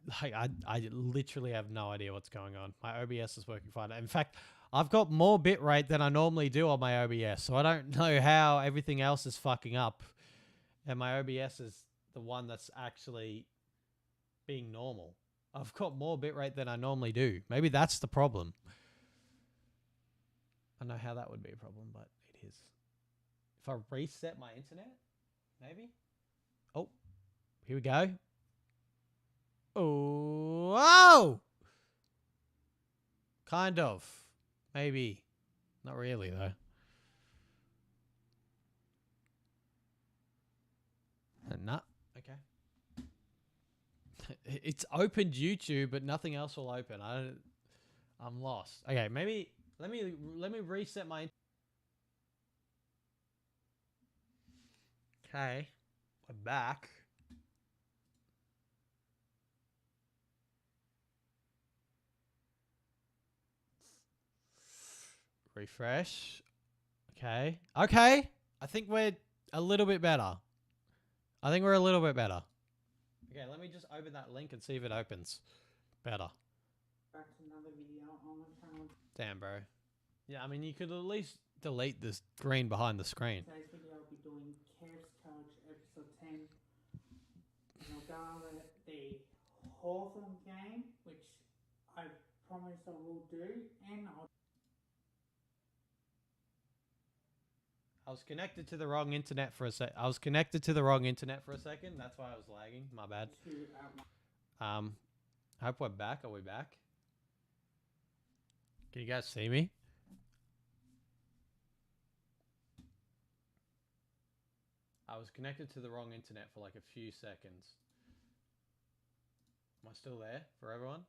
literally have no idea what's going on. My OBS is working fine. In fact, I've got more bitrate than I normally do on my OBS, so I don't know how everything else is fucking up. And my OBS is the one that's actually being normal. I've got more bitrate than I normally do. Maybe that's the problem. I don't know how that would be a problem, but it is. If I reset my internet, maybe? Oh, here we go. Oh, whoa! Kind of. Maybe. Not really, though. Nah. Okay. It's opened YouTube, but nothing else will open. I'm lost. Okay, maybe let me reset my. Okay, we're back. Refresh. Okay. Okay. I think we're a little bit better. I think we're a little bit better. Okay, let me just open that link and see if it opens better. Damn, bro. Yeah, I mean, you could at least delete this green behind the screen. Today's video I'll be doing Kev's Coach episode 10. And I'll go over the Hawthorn game, which I promise I will do, and I was connected to the wrong internet for a sec. I was connected to the wrong internet for a second. That's why I was lagging. My bad. I hope we're back. Are we back? Can you guys see me? I was connected to the wrong internet for like a few seconds. Am I still there for everyone?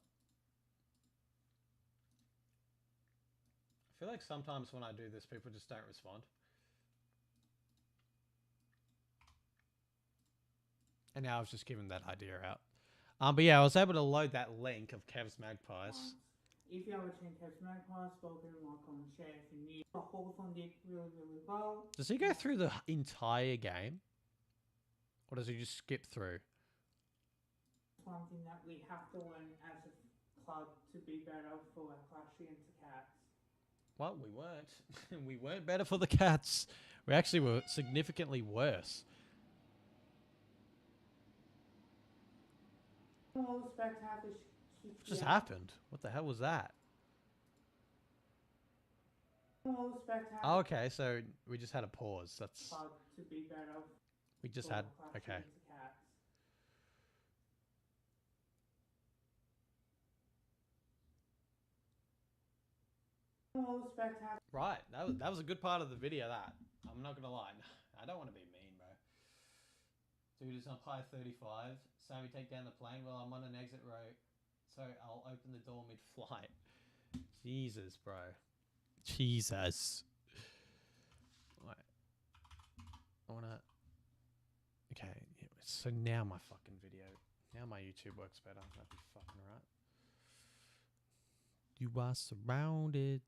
I feel like sometimes when I do this, people just don't respond. And now I was just giving that idea out. But yeah, I was able to load that link of Kev's Magpies. if you ever change Kev's Magpies, go ahead and like, comment, share if you need. The Hawthorn did really, really well. Does he go through the entire game? Or does he just skip through? One thing that we have to learn as a club to be better for our clash against the Cats. Well, we weren't. We weren't better for the Cats. We actually were significantly worse. What What just happened? What the hell was that? Oh, okay, so we just had a pause. That's... To be better We just for had... clash Okay. against the Cats. Right, that was a good part of the video, that. I'm not gonna lie. I don't want to be mean, bro. Dude is on pie 35. Sammy, take down the plane. Well, I'm on an exit row, so I'll open the door mid-flight. Jesus, bro. Jesus. Right. I wanna... Okay, yeah, so now my fucking video. Now my YouTube works better. That'd be fucking right. You are surrounded.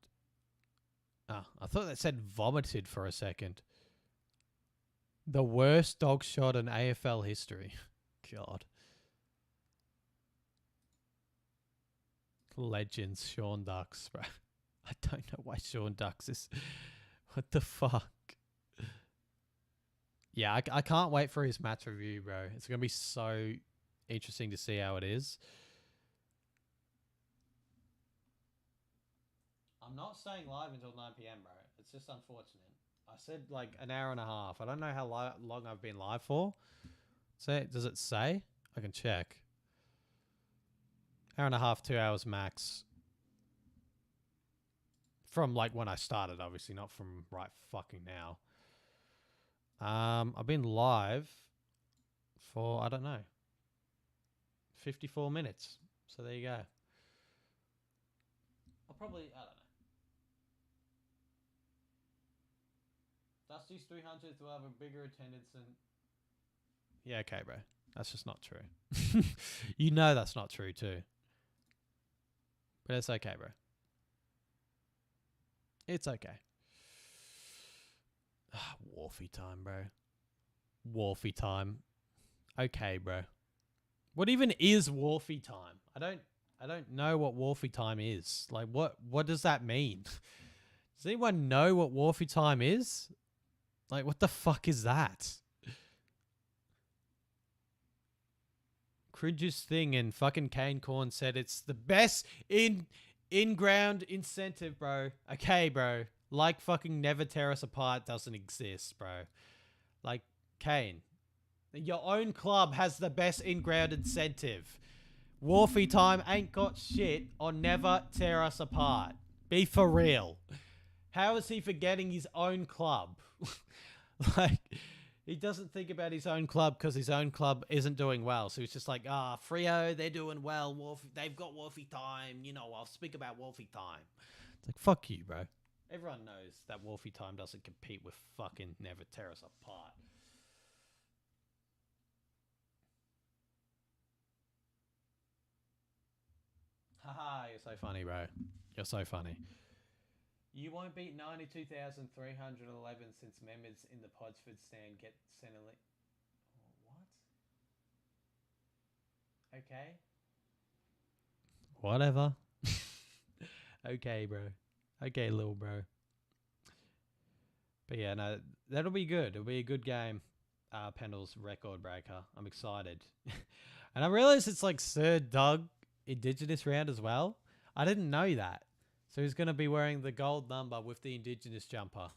Ah, I thought that said vomited for a second. The worst dog shot in AFL history. God. Legends, Sean Ducks, bro. I don't know why Sean Ducks is... What the fuck? Yeah, I can't wait for his match review, bro. It's going to be so interesting to see how it is. I'm not staying live until 9 PM, bro. It's just unfortunate. I said like an hour and a half. I don't know how long I've been live for. Does it say? I can check. Hour and a half, 2 hours max. From like when I started, obviously, not from right fucking now. I've been live for, I don't know, 54 minutes. So there you go. I'll probably, I don't know. Dusty's 300th will have a bigger attendance than... Yeah, okay, bro. That's just not true. You know that's not true, too. But it's okay, bro. It's okay. Wharfy time, bro. Wharfy time. Okay, bro. What even is Wharfy time? I don't know what Wharfy time is. Like, what does that mean? Does anyone know what Wharfy time is? Like, what the fuck is that? Cringe's thing, and fucking Kane Corn said it's the best in-ground incentive, bro. Okay, bro. Like fucking never tear us apart doesn't exist, bro. Like, Kane, your own club has the best in-ground incentive. Wharfy time ain't got shit on never tear us apart. Be for real. How is he forgetting his own club? Like, he doesn't think about his own club because his own club isn't doing well. So he's just like, Freo, they're doing well. They've got Wharfy time. You know, I'll speak about Wharfy time. It's like, fuck you, bro. Everyone knows that Wharfy time doesn't compete with fucking never tear us apart. Haha, you're so funny, bro. You're so funny. You won't beat 92,311 since members in the Podsford stand get sent a link. What? Okay. Whatever. Okay, bro. Okay, little bro. But yeah, no, that'll be good. It'll be a good game. Pendle's record breaker. I'm excited. And I realized it's like Sir Doug Indigenous round as well. I didn't know that. So he's going to be wearing the gold number with the Indigenous jumper.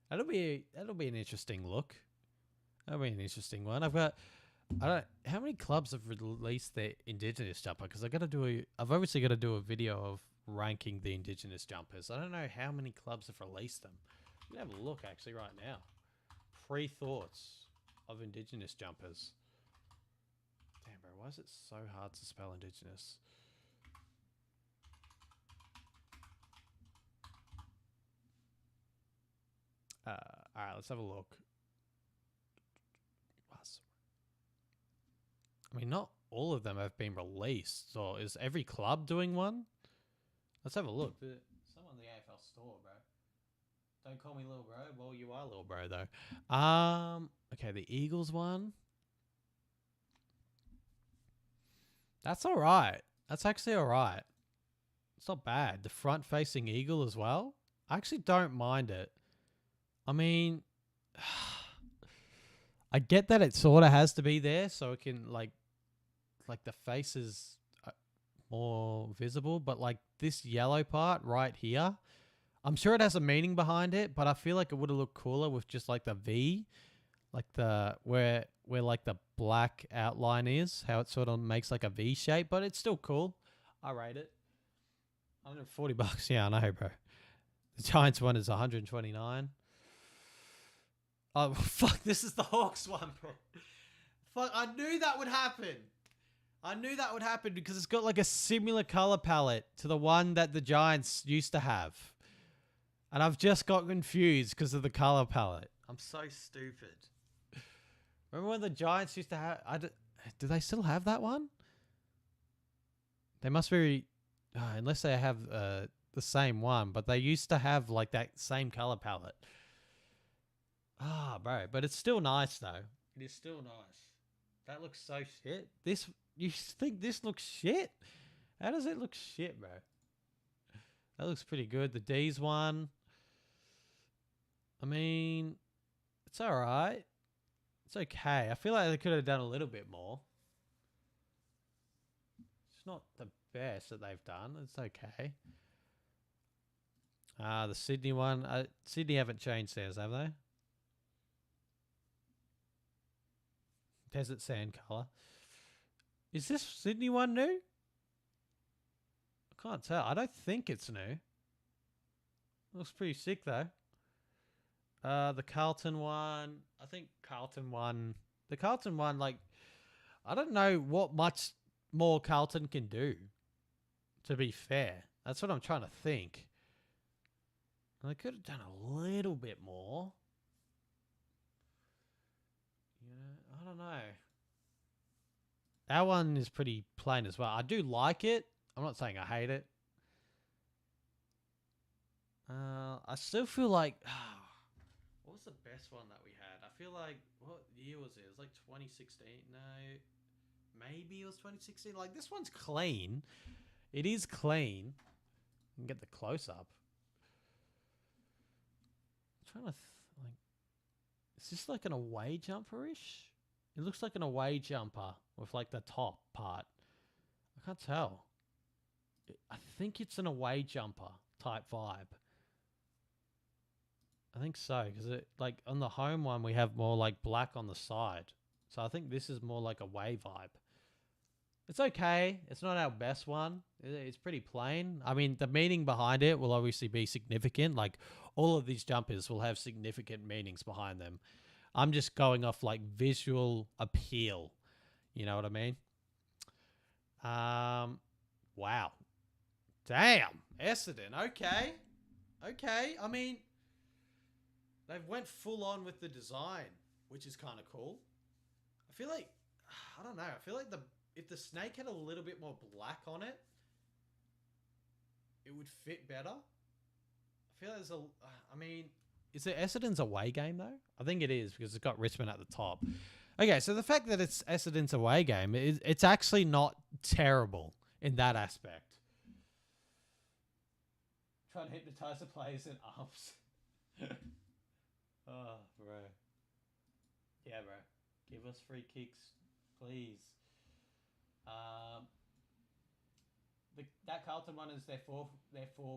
That'll be an interesting look. That'll be an interesting one. How many clubs have released their Indigenous jumper? Because I've obviously got to do a video of ranking the Indigenous jumpers. I don't know how many clubs have released them. I'm going to have a look actually right now. Pre-thoughts of Indigenous jumpers. Damn, bro, why is it so hard to spell Indigenous? Alright, let's have a look. I mean, not all of them have been released. So is every club doing one? Let's have a look. Some on the AFL store, bro. Don't call me little bro. Well, you are little bro, though. Okay, the Eagles one. That's all right. That's actually all right. It's not bad. The front-facing eagle as well. I actually don't mind it. I mean, I get that it sort of has to be there so it can like the face is more visible, but like this yellow part right here, I'm sure it has a meaning behind it, but I feel like it would have looked cooler with just like the V, like the where like the black outline is, how it sort of makes like a V shape, but it's still cool. I rate it. $140. Yeah, I know, bro. The Giants one is 129. Oh, fuck, this is the Hawks one, bro. Fuck, I knew that would happen. I knew that would happen because it's got like a similar color palette to the one that the Giants used to have. And I've just got confused because of the color palette. I'm so stupid. Remember when the Giants used to have... do they still have that one? They must be... unless they have the same one. But they used to have like that same color palette. Ah, bro. But it's still nice, though. It is still nice. That looks so shit. You think this looks shit? How does it look shit, bro? That looks pretty good. The D's one. I mean, it's all right. It's okay. I feel like they could have done a little bit more. It's not the best that they've done. It's okay. The Sydney one. Sydney haven't changed theirs, have they? Desert sand color. Is this Sydney one new? I can't tell. I don't think it's new. Looks pretty sick though. The Carlton one. I think Carlton one. The Carlton one, like, I don't know what much more Carlton can do. To be fair, that's what I'm trying to think. They could have done a little bit more. Yeah, I don't know. That one is pretty plain as well. I do like it. I'm not saying I hate it. I still feel like... what was the best one that we had? I feel like... What year was it? It was like 2016. No. Maybe it was 2016. Like, this one's clean. It is clean. You can get the close-up. I'm trying to... like, is this like an away jumper-ish? It looks like an away jumper with like the top part. I can't tell. I think it's an away jumper type vibe. I think so, because it like on the home one we have more like black on the side. So I think this is more like a away vibe. It's okay. It's not our best one. It's pretty plain. I mean, the meaning behind it will obviously be significant. Like all of these jumpers will have significant meanings behind them. I'm just going off like visual appeal. You know what I mean? Wow. Damn. Essendon. Okay. Okay. I mean, they've went full on with the design, which is kind of cool. I feel like, I don't know. I feel like if the snake had a little bit more black on it, it would fit better. I feel like I mean, is it Essendon's away game though? I think it is because it's got Richmond at the top. Okay, so the fact that it's Essendon's away game, it's actually not terrible in that aspect. trying to hypnotize the players in arms. Oh, bro. Yeah, bro. Give us free kicks, please. That Carlton one is their four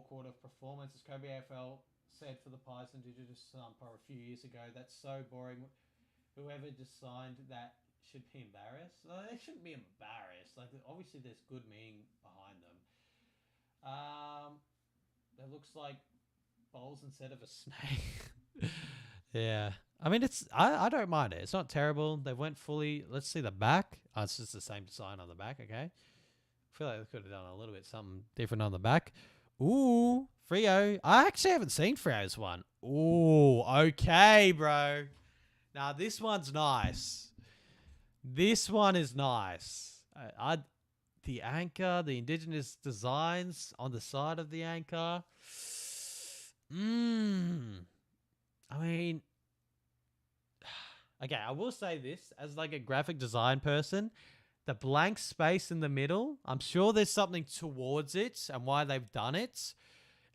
quarter performance. As Kobe AFL said for the Pies Indigenous Power a few years ago, that's so boring. Whoever just signed that should be embarrassed. Like, they shouldn't be embarrassed. Like, obviously there's good meaning behind them. That looks like bowls instead of a snake. Yeah. I mean, I don't mind it. It's not terrible. They went fully. Let's see the back. Oh, it's just the same design on the back. Okay. I feel like they could have done a little bit something different on the back. Ooh, Freo. I actually haven't seen Freo's one. Ooh, okay, bro. Now this one's nice. This one is nice. The anchor, the indigenous designs on the side of the anchor. I mean, okay, I will say this as like a graphic design person. The blank space in the middle, I'm sure there's something towards it and why they've done it.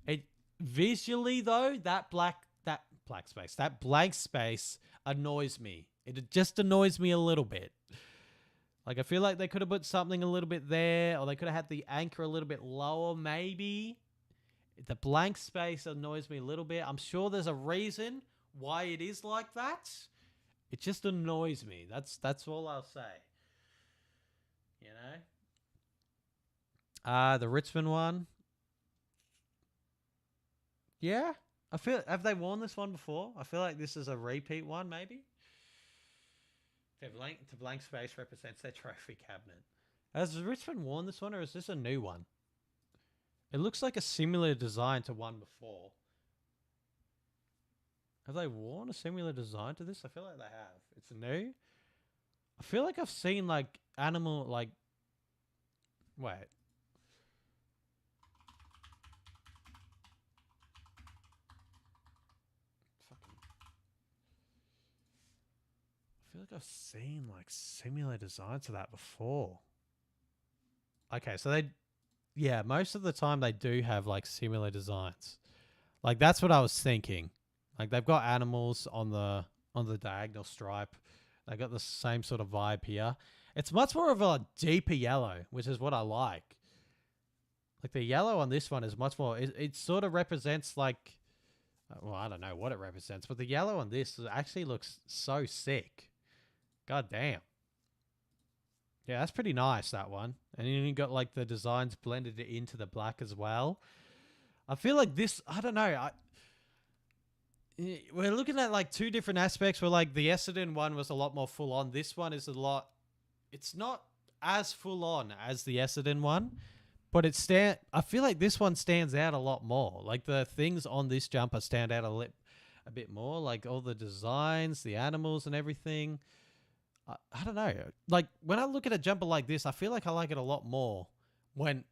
It visually though, that blank space annoys me. It just annoys me a little bit. Like I feel like they could have put something a little bit there, or they could have had the anchor a little bit lower, maybe. The blank space annoys me a little bit. I'm sure there's a reason why it is like that. It just annoys me. That's all I'll say. You know? The Richmond one. Yeah. Have they worn this one before? I feel like this is a repeat one, maybe. The blank space represents their trophy cabinet. Has Richmond worn this one, or is this a new one? It looks like a similar design to one before. Have they worn a similar design to this? I feel like they have. It's new. I feel like I've seen like animal like. Wait. Fucking. I feel like I've seen like similar designs to that before. Okay, so they. Yeah, most of the time they do have like similar designs. Like that's what I was thinking. Like they've got animals on the diagonal stripe. They got the same sort of vibe here. It's much more of a deeper yellow, which is what I like. Like the yellow on this one is much more. It sort of represents like, well, I don't know what it represents, but the yellow on this actually looks so sick. God damn. Yeah, that's pretty nice, that one. And then you got like the designs blended into the black as well. I feel like this, I don't know. We're looking at like two different aspects where like the Essendon one was a lot more full on. This one is a lot, it's not as full on as the Essendon one, but I feel like this one stands out a lot more. Like the things on this jumper stand out a bit more, like all the designs, the animals and everything. I don't know. Like when I look at a jumper like this, I feel like I like it a lot more when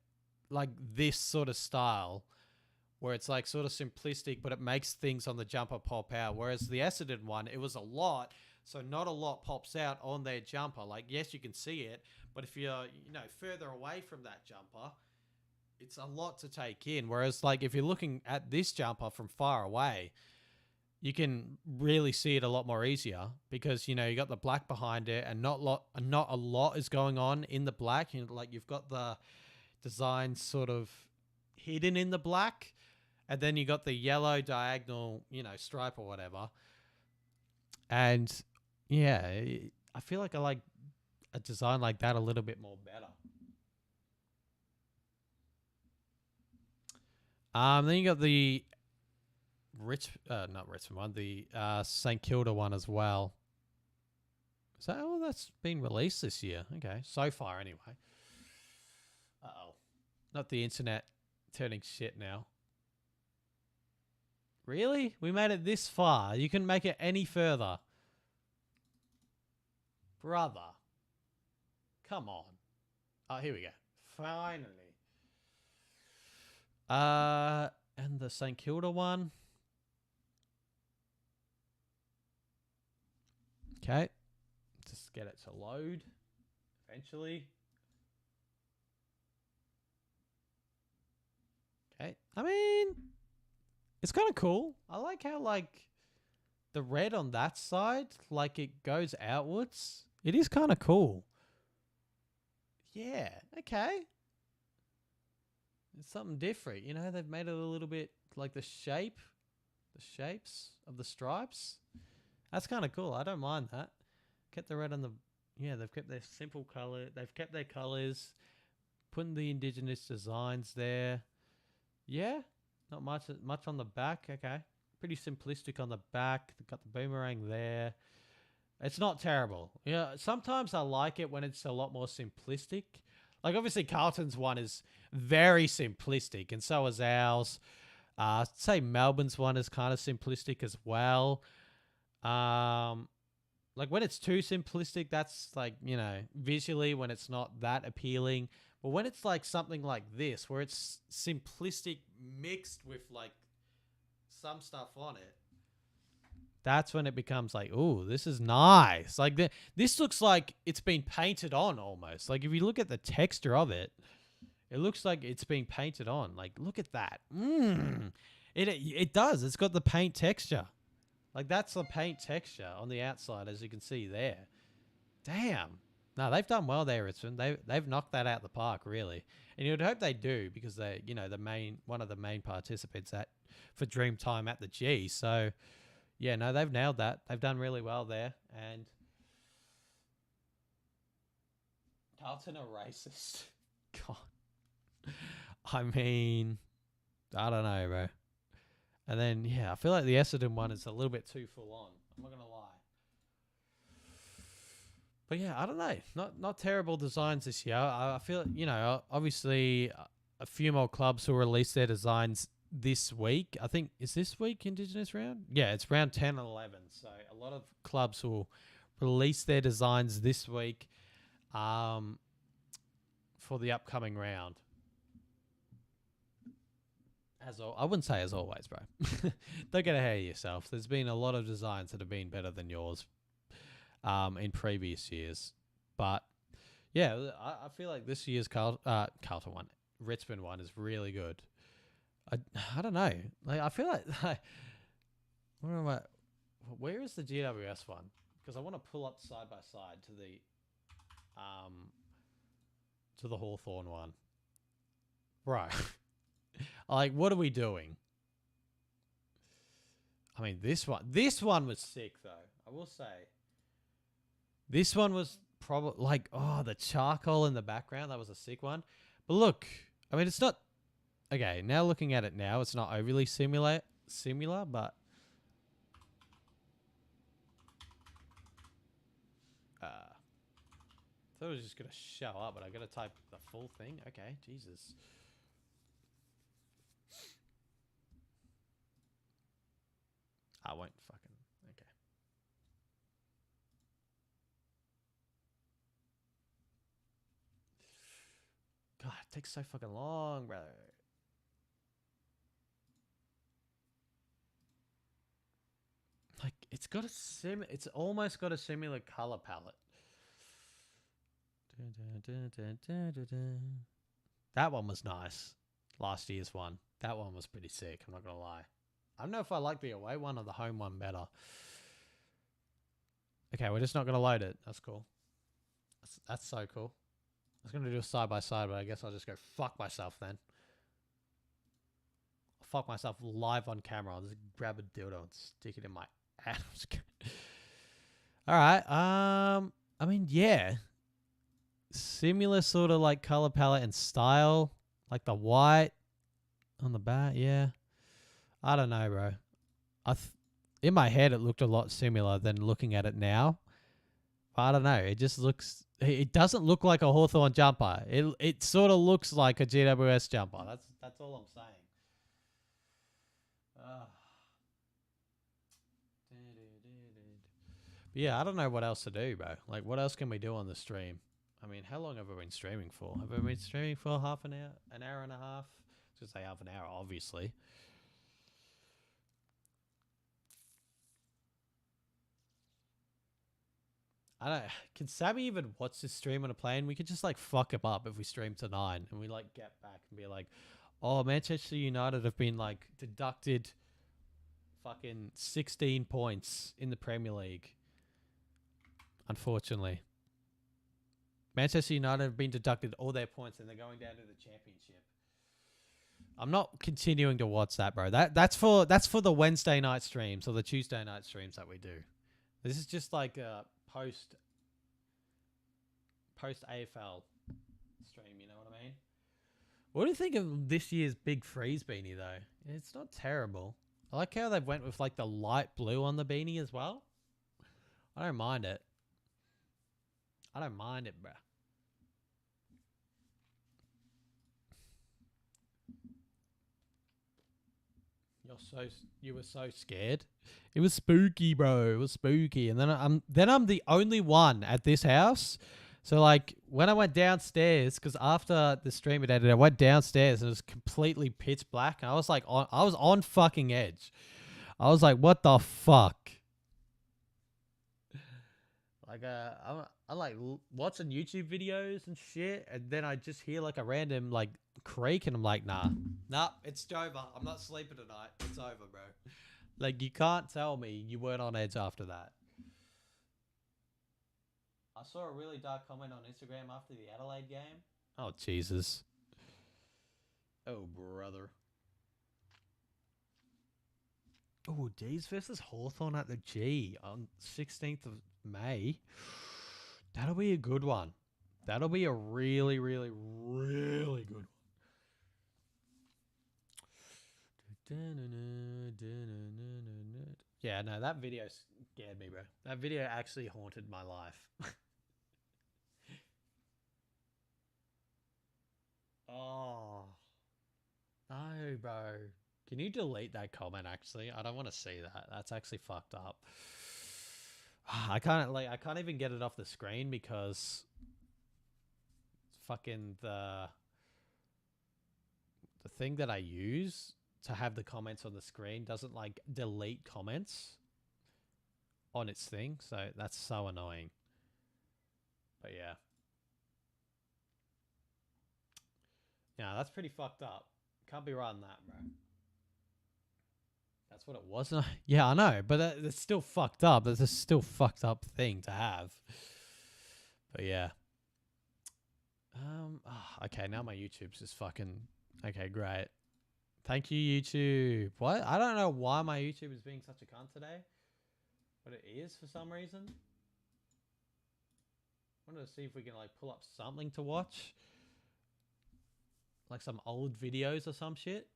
like this sort of style where it's like sort of simplistic, but it makes things on the jumper pop out. Whereas the Essendon one, it was a lot, so not a lot pops out on their jumper. Like, yes, you can see it, but if you're, further away from that jumper, it's a lot to take in. Whereas like if you're looking at this jumper from far away, you can really see it a lot more easier because, you got the black behind it and not a lot is going on in the black. Like you've got the design sort of hidden in the black, and then you got the yellow diagonal, stripe or whatever. And yeah, I feel like I like a design like that a little bit more better. Then you got the not Richmond one, the St Kilda one as well. That's been released this year. Okay, so far anyway. Uh-oh. Not the internet turning shit now. Really? We made it this far. You couldn't make it any further. Brother. Come on. Oh, here we go. Finally. And the St Kilda one. Okay. Just get it to load eventually. Okay. I mean, It's kind of cool. I like how like the red on that side, like it goes outwards. It is kind of cool. Yeah. Okay. It's something different. You know, they've made it a little bit like the shapes of the stripes. That's kind of cool. I don't mind that. Kept the red on the, yeah, they've kept their simple color. They've kept their colors, putting the indigenous designs there. Yeah, not much on the back. Okay. Pretty simplistic on the back. They've got the boomerang there. It's not terrible. Yeah, sometimes I like it when it's a lot more simplistic. Like obviously Carlton's one is very simplistic, and so is ours. Say Melbourne's one is kind of simplistic as well. Like when it's too simplistic, that's like, you know, visually when it's not that appealing. But when it's like something like this, where it's simplistic mixed with like some stuff on it, that's when it becomes like, ooh, this is nice. Like this looks like it's been painted on almost. Like if you look at the texture of it, it looks like it's been painted on. Like look at that. It does. It's got the paint texture. Like that's the paint texture on the outside, as you can see there. Damn. No, they've done well there, Richmond. They've knocked that out the park, really. And you'd hope they do, because they, you know, one of the main participants for Dreamtime at the G. So yeah, no, they've nailed that. They've done really well there. And Carlton are racist. God. I mean, I don't know, bro. And then, yeah, I feel like the Essendon one is a little bit too full on. I'm not going to lie. But yeah, I don't know. Not terrible designs this year. I feel, you know, obviously a few more clubs will release their designs this week. I think, is this week Indigenous round? Yeah, it's round 10 and 11. So a lot of clubs will release their designs this week for the upcoming round. I wouldn't say as always, bro. Don't get ahead of yourself. There's been a lot of designs that have been better than yours in previous years. But yeah, I feel like this year's Carlton one, Richmond one is really good. I don't know. Like I feel like where is the GWS one? Because I want to pull up side by side to the Hawthorn one. Right. Like, what are we doing? I mean, this one was sick, though. I will say. This one was probably, like, oh, the charcoal in the background. That was a sick one. But look, I mean, it's not... Okay, now looking at it now, it's not overly similar, but... I thought it was just going to show up, but I got to type the full thing. Okay, Jesus. I won't fucking... Okay. God, it takes so fucking long, brother. Like, it's almost got a similar color palette. That one was nice. Last year's one. That one was pretty sick, I'm not gonna lie. I don't know if I like the away one or the home one better. Okay, we're just not going to load it. That's cool. That's so cool. I was going to do a side by side, but I guess I'll just go fuck myself then. I'll fuck myself live on camera. I'll just grab a dildo and stick it in my ass. Alright, I mean, yeah. Similar sort of like color palette and style. Like the white on the back, yeah. I don't know, bro. In my head, it looked a lot similar than looking at it now. But I don't know. It just looks... It doesn't look like a Hawthorn jumper. It sort of looks like a GWS jumper. That's all I'm saying. But yeah, I don't know what else to do, bro. Like, what else can we do on the stream? I mean, how long have I been streaming for? Have I been streaming for half an hour? An hour and a half? I was going to say half an hour, obviously. I don't. Can Sammy even watch this stream on a plane? We could just like fuck him up if we stream to 9 and we like get back and be like, oh, Manchester United have been like deducted fucking 16 points in the Premier League. Unfortunately. Manchester United have been deducted all their points and they're going down to the Championship. I'm not continuing to watch that, bro. That's for the Wednesday night streams or the Tuesday night streams that we do. This is just like a post AFL stream, you know what I mean? What do you think of this year's Big Freeze beanie though? It's not terrible. I like how they went with like the light blue on the beanie as well. I don't mind it. I don't mind it, bruh. You were so scared. It was spooky, bro. It was spooky. And then I'm the only one at this house. So like when I went downstairs, because after the stream had ended, I went downstairs and it was completely pitch black. And I was like, I was on fucking edge. I was like, what the fuck? Like I like watching YouTube videos and shit, and then I just hear like a random like creak, and I'm like, nah, it's over. I'm not sleeping tonight. It's over, bro. Like you can't tell me you weren't on edge after that. I saw a really dark comment on Instagram after the Adelaide game. Oh Jesus. Oh brother. Oh, D's versus Hawthorn at the G on 16th of May. That'll be a good one. That'll be a really, really, really good one. Yeah, no, that video scared me, bro. That video actually haunted my life. Oh. No, bro. Can you delete that comment, actually? I don't want to see that. That's actually fucked up. I can't even get it off the screen because fucking the thing that I use to have the comments on the screen doesn't like delete comments on its thing, so that's so annoying. But yeah. Yeah, that's pretty fucked up. Can't be right on that, bro. That's what it was. Yeah, I know, but it's still fucked up. That's a still fucked up thing to have. But yeah. Okay, now my YouTube's just fucking... Okay, great. Thank you, YouTube. What? I don't know why my YouTube is being such a cunt today. But it is for some reason. I wanted to see if we can like pull up something to watch. Like some old videos or some shit.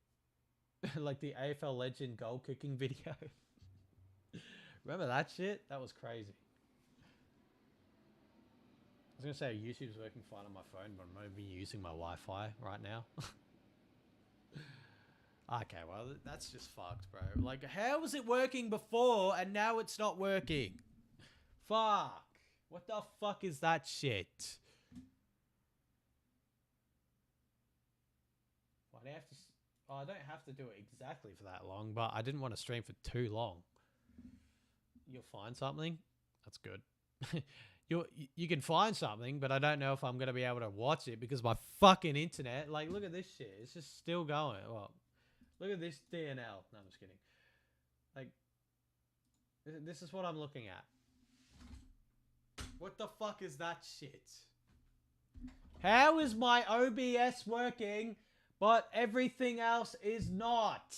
Like the AFL Legend goal kicking video. Remember that shit? That was crazy. I was going to say YouTube's working fine on my phone, but I'm not even using my Wi-Fi right now. Okay, well, that's just fucked, bro. Like, how was it working before and now it's not working? Fuck. What the fuck is that shit? Why do I have to... Oh, I don't have to do it exactly for that long, but I didn't want to stream for too long. You'll find something? That's good. You can find something, but I don't know if I'm going to be able to watch it because my fucking internet... Like, look at this shit. It's just still going. Well, look at this DNL. No, I'm just kidding. Like, this is what I'm looking at. What the fuck is that shit? How is my OBS working... but everything else is not?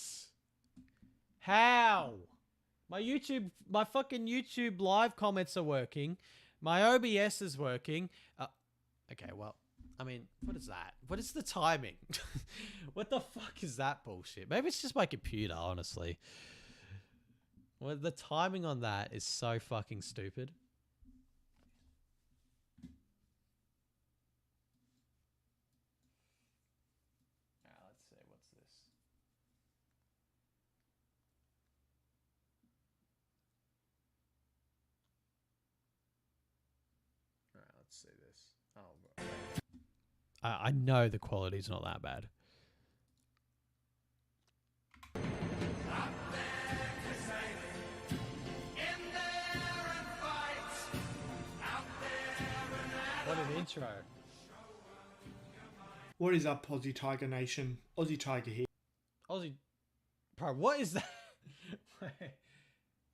How? My fucking YouTube live comments are working. My OBS is working. Okay, well, I mean, what is that? What is the timing? What the fuck is that bullshit? Maybe it's just my computer, honestly. Well, the timing on that is so fucking stupid. See this. Oh, I know the quality's not that bad. What an intro. What is up, Aussie Tiger Nation? Aussie Tiger here. Aussie... Bro, what is that?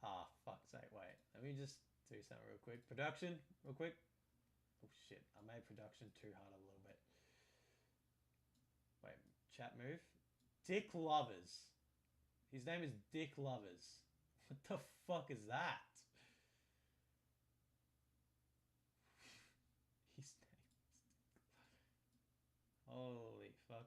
Ah, fuck's sake. Wait. Let me just do something real quick. Production, real quick. Oh, shit. I made production too hard a little bit. Wait. Chat move. Dick Lovers. His name is Dick Lovers. What the fuck is that? His name is Holy fuck.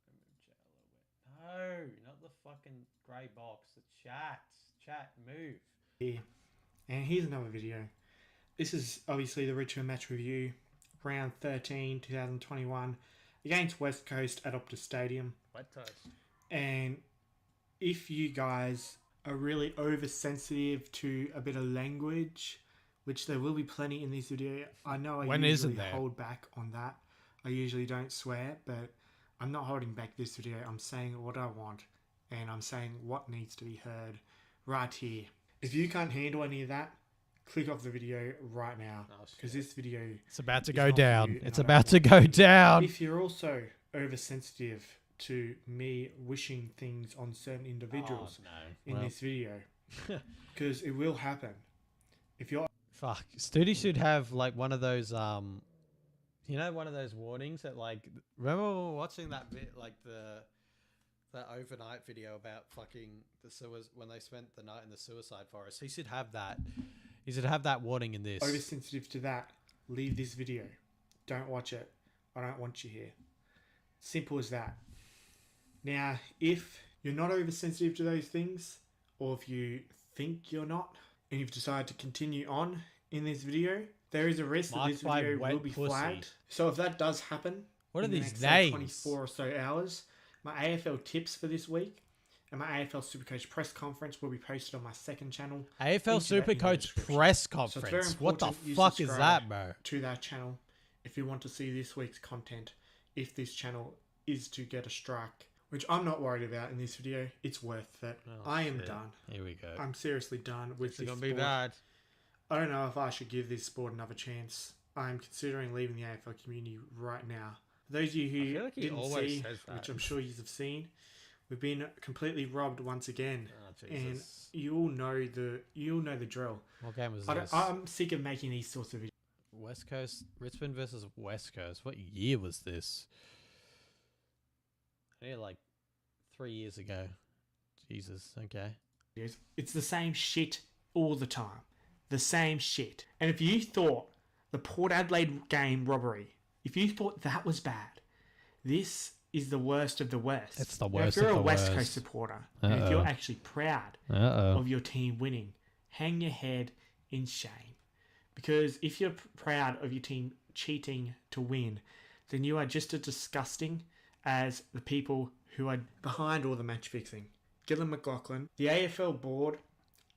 Remove chat a little bit. No, not the fucking grey box. The chat. Chat, move. Here. And here's another video. This is obviously the Richmond match review, round 13, 2021, against West Coast at Optus Stadium. Wet toast. And if you guys are really oversensitive to a bit of language, which there will be plenty in this video, I know I When usually isn't there? hold back on that. I usually don't swear, but I'm not holding back this video. I'm saying what I want, and I'm saying what needs to be heard right here. If you can't handle any of that, click off the video right now, Oh, because shit. this video It's about to is go not for down. you, and It's I don't about to want go you. down. If you're also oversensitive to me wishing things on certain individuals Oh, in no. this video, because it will happen. If you're Fuck. Studi should have like one of those you know, one of those warnings that like remember we were watching that bit like that overnight video about fucking the sewers when they spent the night in the suicide forest. He should have that. He should have that warning in this. oversensitive to that, leave this video. Don't watch it. I don't want you here. Simple as that. Now, if you're not oversensitive to those things, or if you think you're not, and you've decided to continue on in this video, there is a risk that Marked this by video wet will be pussy. flagged. So if that does happen, What are in the these next, say, names? 24 or so hours, my AFL tips for this week and my AFL Supercoach press conference will be posted on my second channel. AFL Link to that in the Supercoach description. press So it's very conference. What the important you fuck is subscribe that, bro? to that channel if you want to see this week's content, if this channel is to get a strike, which I'm not worried about in this video. It's worth it. Oh, I am shit. done. Here we go. I'm seriously done with It's this gonna be sport. bad. I don't know if I should give this sport another chance. I'm considering leaving the AFL community right now. For those of you I who feel like he didn't always see, says that. which I'm sure you have seen, we've been completely robbed once again. Oh, And Jesus. you all know the drill. What game was I this? I'm sick of making these sorts of videos. West Coast, Richmond versus West Coast. What year was this? Yeah, like 3 years ago. Jesus. Okay. It's the same shit all the time. The same shit. And if you thought the Port Adelaide game robbery, if you thought that was bad, this is the worst of the worst. It's the Now, worst if you're of a the West worst. Coast supporter, and if you're Uh-oh. actually proud Uh of your team winning, hang your head in shame. Because if you're proud of your team cheating to win, then you are just as disgusting as the people who are behind all the match fixing. Gillan McLaughlin, the AFL board,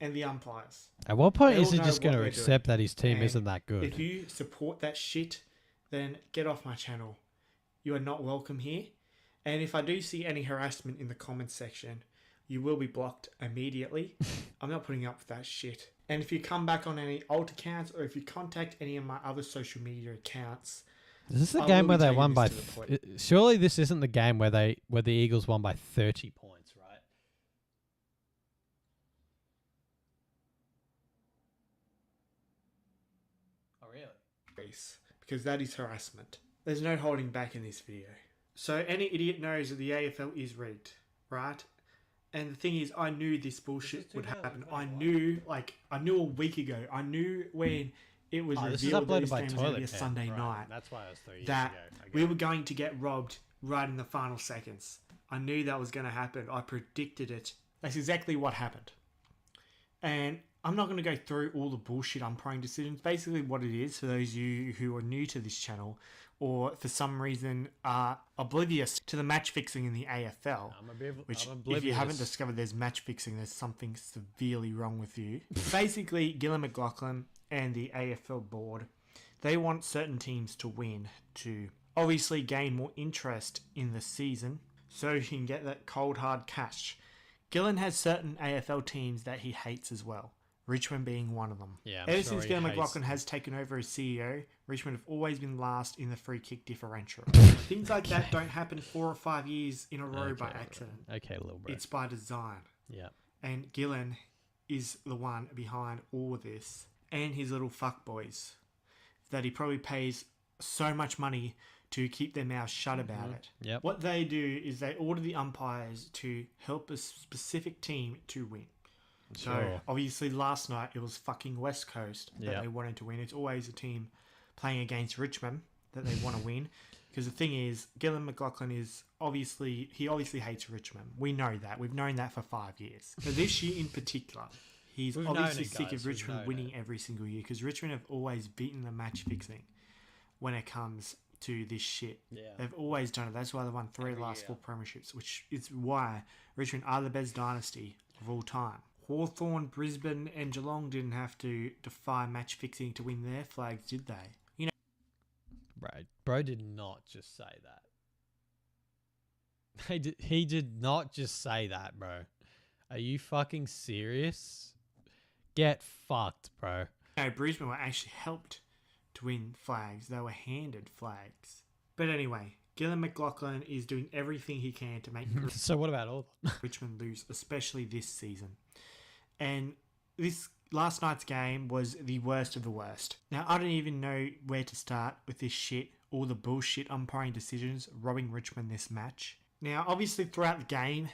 and the umpires. At what point They is all he know just what going to they're accept that his team And isn't that good? If you support that shit, then get off my channel. You are not welcome here. And if I do see any harassment in the comments section, you will be blocked immediately. I'm not putting up with that shit. And if you come back on any alt accounts, or if you contact any of my other social media accounts, Is this the I game will where be they taking won this by? to the point. Surely this isn't the game where the Eagles won by 30 points, right? Oh really? race, because that is harassment. There's no holding back in this video. So any idiot knows that the AFL is rigged, right? And the thing is, I knew this bullshit would happen. I 2021. knew a week ago. I knew when it was Oh, this is revealed that uploaded this by game was going to Toilet be a Pen, Sunday right. night, That's why it was 3 years that ago. Okay. we were going to get robbed right in the final seconds. I knew that was going to happen. I predicted it. That's exactly what happened. And I'm not going to go through all the bullshit umpiring decisions. Basically what it is, for those of you who are new to this channel, or for some reason are oblivious to the match fixing in the AFL, which if you haven't discovered there's match fixing, there's something severely wrong with you. Basically, Gillan McLaughlin and the AFL board, they want certain teams to win to obviously gain more interest in the season, so he can get that cold hard cash. Gillan has certain AFL teams that he hates as well. Richmond being one of them. Yeah, I'm Ever sure since he Glenn hates McLaughlin them. has taken over as CEO, Richmond have always been last in the free kick differential. Things like that don't happen 4 or 5 years in a row by Okay, accident. Okay, little bro. It's by design. Yeah. And Gillen is the one behind all of this. And his little fuckboys. That he probably pays so much money to keep their mouths shut about it. Yep. What they do is they order the umpires to help a specific team to win. So, Sure. obviously, last night it was fucking West Coast that Yep. they wanted to win. It's always a team playing against Richmond that they want to win. Because the thing is, Gillen McLaughlin is obviously hates Richmond. We know that. We've known that for 5 years. But this year in particular, he's We've known obviously it, sick guys. of We've Richmond known winning it. every single year. Because Richmond have always beaten the match fixing when it comes to this shit. Yeah. They've always done it. That's why they've won 3 last 4 premierships, which is why Richmond are the best dynasty of all time. Hawthorn, Brisbane, and Geelong didn't have to defy match fixing to win their flags, did they? You know, Bro did not just say that. He did not just say that, bro. Are you fucking serious? Get fucked, bro. Brisbane were actually helped to win flags. They were handed flags. But anyway, Gillen McLaughlin is doing everything he can to make So what about all? Richmond lose, especially this season. And this last night's game was the worst of the worst. Now, I don't even know where to start with this shit, all the bullshit umpiring decisions robbing Richmond this match. Now, obviously, throughout the game,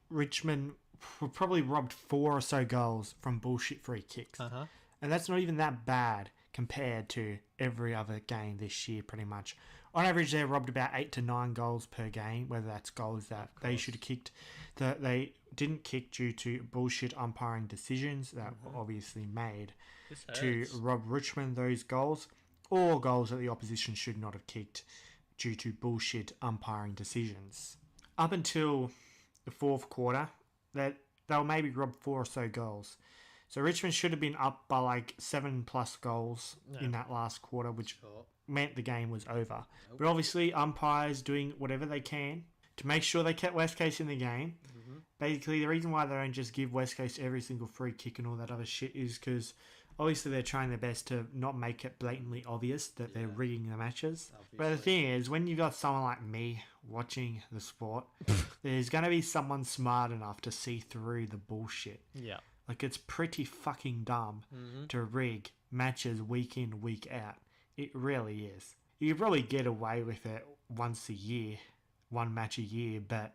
Richmond were probably robbed 4 or so goals from bullshit free kicks. Uh-huh. And that's not even that bad compared to every other game this year, pretty much. On average, they're robbed about 8 to 9 goals per game, whether that's goals that they should have kicked, that they didn't kick due to bullshit umpiring decisions that were obviously made to rob Richmond those goals, or goals that the opposition should not have kicked due to bullshit umpiring decisions. Up until the 4th quarter, that they'll maybe rob 4 or so goals. So Richmond should have been up by like 7+ goals in that last quarter, which meant the game was over. But obviously, umpires doing whatever they can to make sure they kept West Coast in the game. Basically, the reason why they don't just give West Coast every single free kick and all that other shit is because obviously they're trying their best to not make it blatantly obvious that they're rigging the matches. But the thing is, when you've got someone like me watching the sport, there's going to be someone smart enough to see through the bullshit. Yeah. Like, it's pretty fucking dumb to rig matches week in, week out. It really is. You could probably get away with it once a year, 1 match a year, but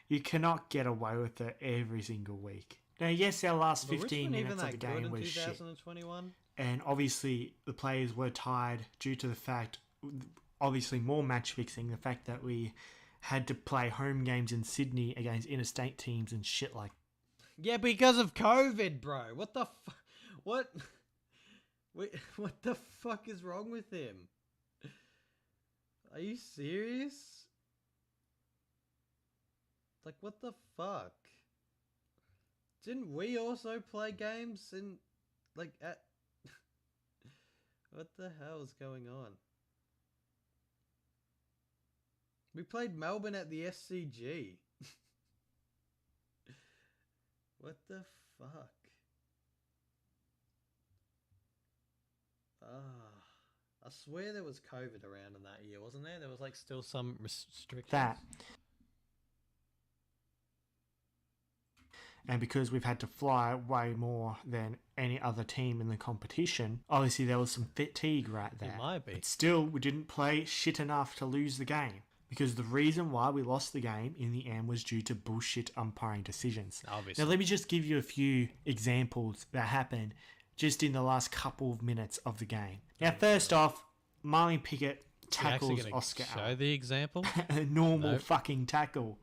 you cannot get away with it every single week. Now, yes, our last 15 minutes of the game was shit. 2021? And obviously, the players were tired due to the fact, obviously, more match fixing, the fact that we had to play home games in Sydney against interstate teams and shit like that. Yeah, because of COVID, bro. What the what? Wait, what the fuck is wrong with him? Are you serious? Like, what the fuck? Didn't we also play games in, like, at... What the hell is going on? We played Melbourne at the SCG. What the fuck? I swear there was COVID around in that year, wasn't there? There was like still some restrictions. That. And because we've had to fly way more than any other team in the competition, obviously there was some fatigue right there. It might be. But still, we didn't play shit enough to lose the game. Because the reason why we lost the game in the end was due to bullshit umpiring decisions. Obviously. Now, let me just give you a few examples that happened just in the last couple of minutes of the game. Now, first off, Marlon Pickett tackles Oscar show Allen. the example? A normal Nope. fucking tackle.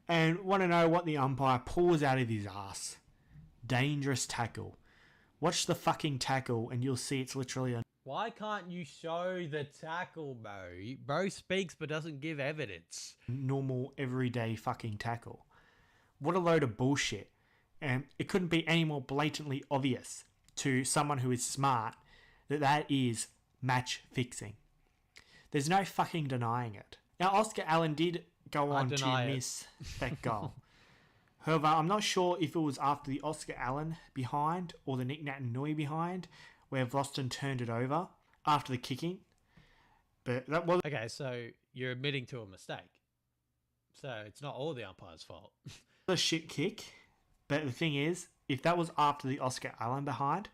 And want to know what the umpire pulls out of his ass? Dangerous tackle. Watch the fucking tackle and you'll see it's literally a Why can't you show the tackle, bro? Bro speaks but doesn't give evidence. normal, everyday fucking tackle. What a load of bullshit. And it couldn't be any more blatantly obvious to someone who is smart that that is match fixing. There's no fucking denying it. Now, Oscar Allen did go on to deny it. miss that goal. However, I'm not sure if it was after the Oscar Allen behind or the Nick Natanui behind where Voston turned it over after the kicking. But that was Okay, so you're admitting to a mistake. So it's not all the umpire's fault. a shit kick. But the thing is, if that was after the Oscar Allen behind,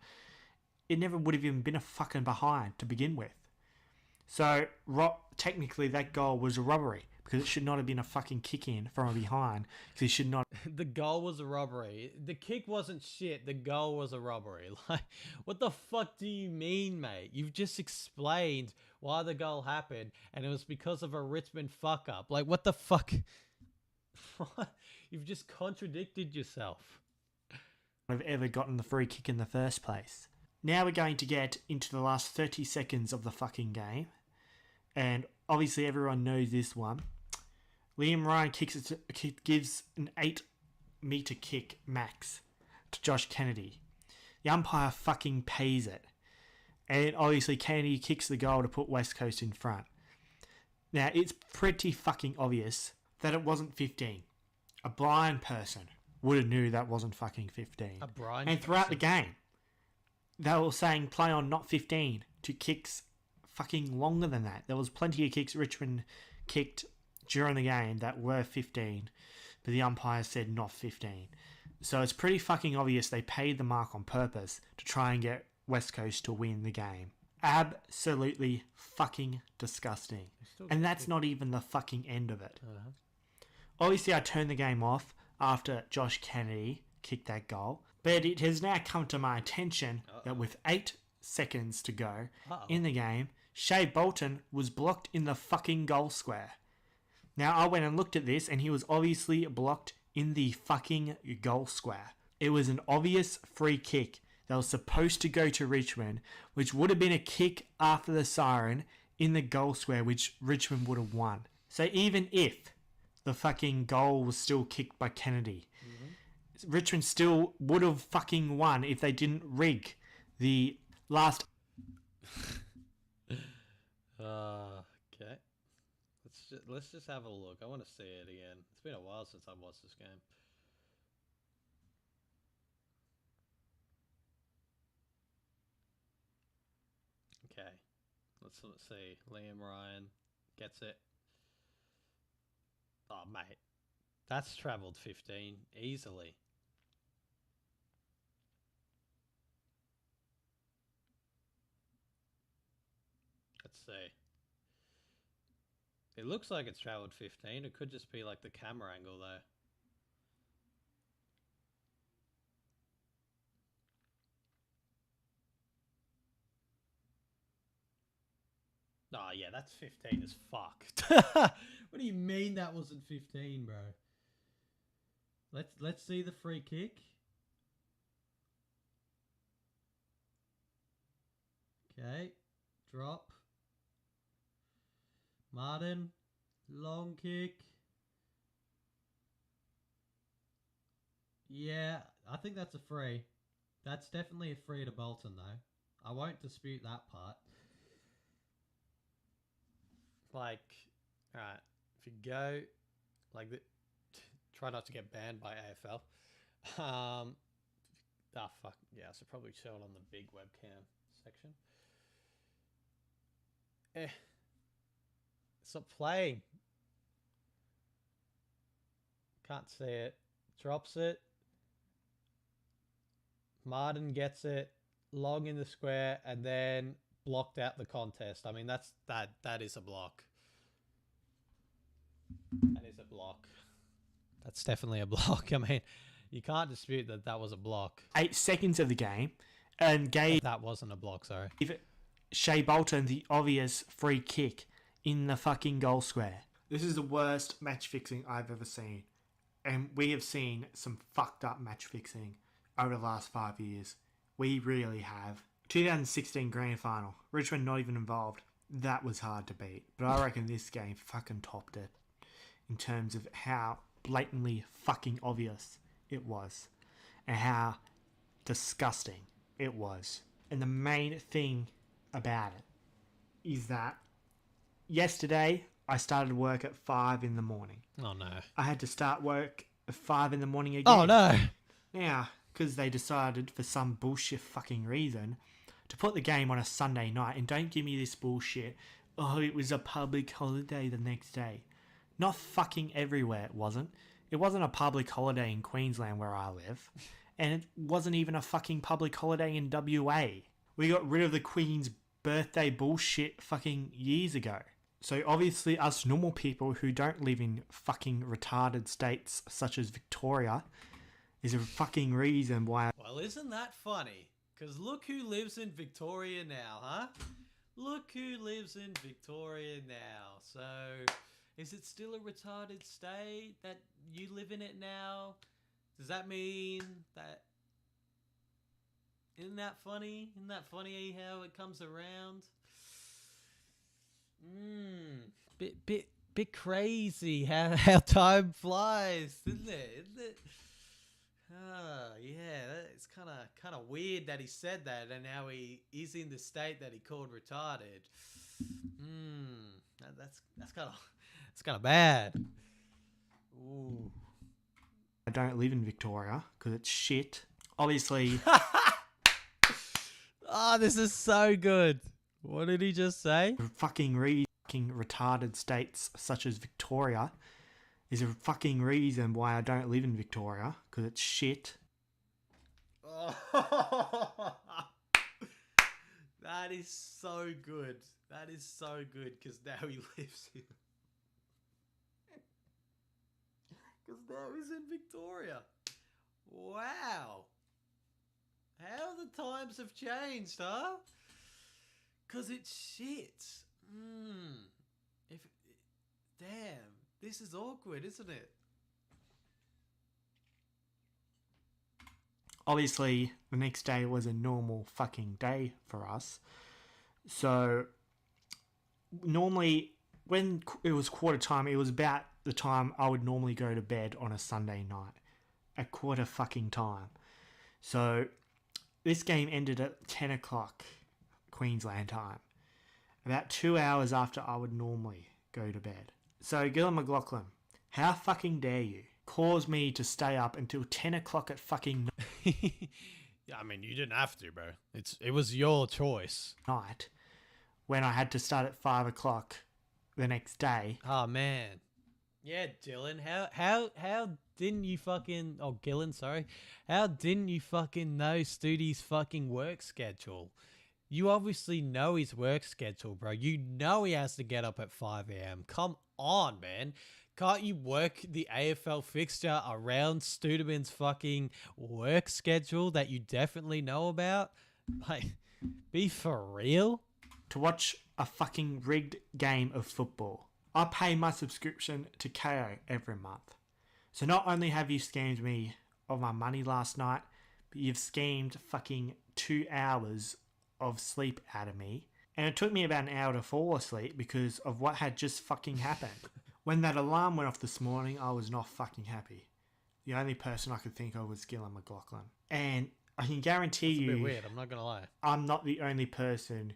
it never would have even been a fucking behind to begin with. So technically that goal was a robbery because it should not have been a fucking kick in from a behind because he should not. The goal was a robbery. The kick wasn't shit. The goal was a robbery. Like, what the fuck do you mean, mate? You've just explained why the goal happened, and it was because of a Richmond fuck up. Like, what the fuck? What? You've just contradicted yourself. Have ever gotten the free kick in the first place. Now we're going to get into the last 30 seconds of the fucking game. And obviously everyone knows this one. Liam Ryan gives an 8-metre kick max to Josh Kennedy. The umpire fucking pays it. And obviously Kennedy kicks the goal to put West Coast in front. Now it's pretty fucking obvious that it wasn't 15. A blind person would have knew that wasn't fucking 15. A blind And throughout the person? game, they were saying play on not 15 to kicks fucking longer than that. There was plenty of kicks Richmond kicked during the game that were 15, but the umpire said not 15. So it's pretty fucking obvious they paid the mark on purpose to try and get West Coast to win the game. Absolutely fucking disgusting. And that's not even the fucking end of it. Obviously, I turned the game off after Josh Kennedy kicked that goal, but it has now come to my attention that with 8 seconds to go in the game, Shea Bolton was blocked in the fucking goal square. Now, I went and looked at this, and he was obviously blocked in the fucking goal square. It was an obvious free kick that was supposed to go to Richmond, which would have been a kick after the siren in the goal square, which Richmond would have won. So even if the fucking goal was still kicked by Kennedy, Richmond still would have fucking won if they didn't rig the last. Okay. Let's just have a look. I want to see it again. It's been a while since I've watched this game. Okay. Let's see. Liam Ryan gets it. Oh, mate. That's travelled 15 easily. Let's see. It looks like it's travelled 15. It could just be like the camera angle though. Oh yeah, that's 15 as fuck. What do you mean that wasn't 15, bro? Let's see the free kick. Okay. Drop. Martin. Long kick. Yeah, I think that's a free. That's definitely a free to Bolton though. I won't dispute that part. Like, alright, if you go like try not to get banned by AFL. Fuck. Yeah, I should probably show it on the big webcam section. Stop playing. Can't see it. Drops it. Martin gets it. Long in the square and then blocked out the contest. I mean, that is a block. That is a block. That's definitely a block. I mean, you can't dispute that was a block. 8 seconds of the game and gave That wasn't a block, sorry. Shea Bolton the obvious free kick in the fucking goal square. This is the worst match fixing I've ever seen. And we have seen some fucked up match fixing over the last 5 years. We really have. 2016 grand final. Richmond not even involved. That was hard to beat. But I reckon this game fucking topped it. In terms of how blatantly fucking obvious it was. And how disgusting it was. And the main thing about it is that yesterday I started work at 5 in the morning. Oh no. I had to start work at 5 in the morning again. Oh no. Now, because they decided for some bullshit fucking reason to put the game on a Sunday night, and don't give me this bullshit, oh, it was a public holiday the next day. Not fucking everywhere it wasn't. It wasn't a public holiday in Queensland where I live, and it wasn't even a fucking public holiday in WA. We got rid of the Queen's birthday bullshit fucking years ago. So obviously us normal people who don't live in fucking retarded states such as Victoria is a fucking reason why. Well, isn't that funny? Because look who lives in Victoria now, huh? Look who lives in Victoria now. So, is it still a retarded state that you live in it now? Does that mean that... Isn't that funny? Isn't that funny how it comes around? Bit crazy how time flies, isn't it? Isn't it? Yeah, it's kind of weird that he said that, and now he is in the state that he called retarded. That's kind of bad. Ooh. I don't live in Victoria because it's shit. Obviously. Oh, this is so good. What did he just say? Fucking retarded states such as Victoria is a fucking reason why I don't live in Victoria because it's shit. Oh, that is so good. That is so good because now he lives here. Because now he's in Victoria. Wow. How the times have changed, huh? Because it's shit. Damn, this is awkward, isn't it? Obviously, the next day was a normal fucking day for us. So, normally, when it was quarter time, it was about the time I would normally go to bed on a Sunday night. At quarter fucking time. So, this game ended at 10 o'clock Queensland time. About 2 hours after I would normally go to bed. So, Gillon McLaughlin, how fucking dare you cause me to stay up until 10 o'clock at fucking Yeah, I mean, you didn't have to, bro. It was your choice. night when I had to start at 5 o'clock the next day? Oh man. Yeah, Dylan. How didn't you fucking Gillen, sorry. How didn't you fucking know Studi's fucking work schedule? You obviously know his work schedule, bro. You know he has to get up at 5 a.m. Come on, man. Can't you work the AFL fixture around Studeman's fucking work schedule that you definitely know about? Like, be for real? To watch a fucking rigged game of football. I pay my subscription to KO every month. So not only have you scammed me of my money last night, but you've schemed fucking 2 hours of sleep out of me. And it took me about an hour to fall asleep because of what had just fucking happened. When that alarm went off this morning, I was not fucking happy. The only person I could think of was Gillon McLaughlin. And I can guarantee It's a you, bit weird, I'm not gonna lie. I'm not the only person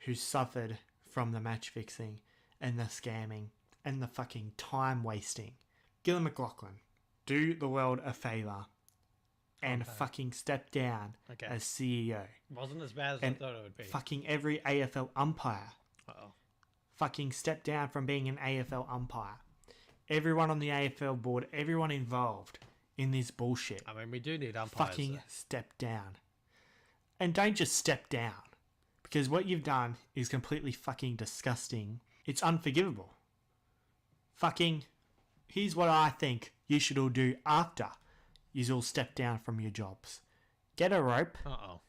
who suffered from the match fixing and the scamming and the fucking time wasting. Gillon McLaughlin, do the world a favour and fucking step down as CEO. Wasn't as bad as And I thought it would be. fucking every AFL umpire Uh-oh. fucking step down from being an AFL umpire. Everyone on the AFL board, everyone involved in this bullshit, I mean, we do need umpires. fucking step down. And don't just step down, because what you've done is completely fucking disgusting. It's unforgivable. Fucking, here's what I think you should all do after you all step down from your jobs. Get a rope Uh-oh.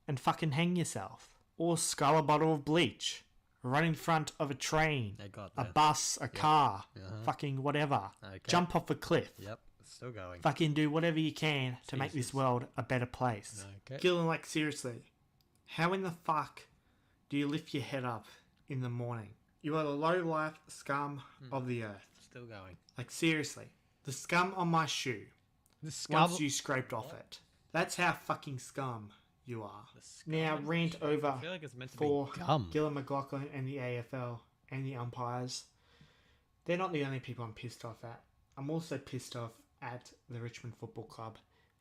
and fucking hang yourself. Or scull a bottle of bleach. Run in front of a train, They got a that. bus, a car, Uh-huh. fucking whatever. Okay. Jump off a cliff. Yep, it's still going. Fucking do whatever you can to make this Jesus. world a better place. Okay. Gillen, like, seriously, how in the fuck do you lift your head up in the morning? You are the low-life scum of the earth. Still going. Like, seriously, the scum on my shoe, The scum. once you scraped off it. That's how fucking scum you are. The scum Now, on rant your shoe. over I feel like it's meant to for be gum. Gillon McLaughlin and the AFL and the umpires. They're not the only people I'm pissed off at. I'm also pissed off at the Richmond Football Club.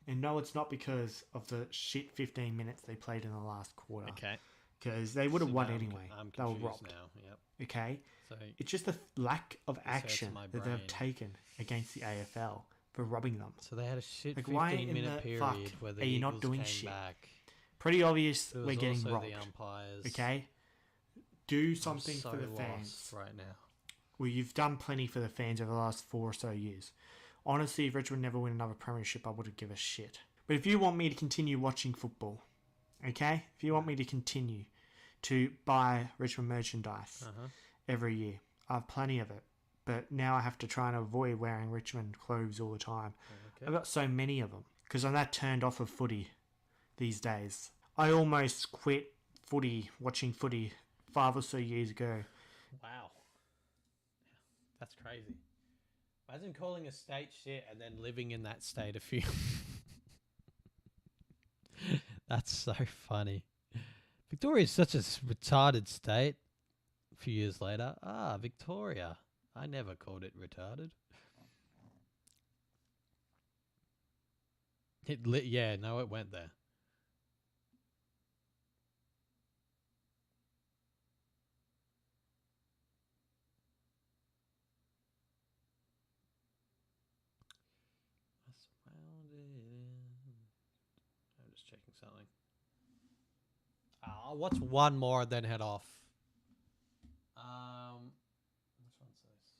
And no, it's not because of the shit 15 minutes they played in the last quarter. Okay. Because they would have So won now anyway. I'm They were confused robbed. now. Yep. Okay? So It's just the lack of hurts action my that brain. they've taken against the AFL for robbing them. they had a shit Like, why 15 in minute the period fuck where the are you not Eagles doing came shit? back. Pretty obvious There we're was getting also robbed. the umpires. Okay? Do I'm something so for the lost fans. right now. Well, you've done plenty for the fans over the last 4 or so years. Honestly, if Richmond never win another premiership, I wouldn't give a shit. But if you want me to continue watching football, okay? If you want me to continue to buy Richmond merchandise every year, I have plenty of it. But now I have to try and avoid wearing Richmond clothes all the time. Okay. I've got so many of them because I'm that turned off of footy these days. I almost quit watching footy 5 or so years ago. Wow. That's crazy. Imagine calling a state shit and then living in that state a few. That's so funny. Victoria is such a retarded state. A few years later. Victoria. I never called it retarded. It went there. I'm just checking something. What's one more and then head off? Which one's this?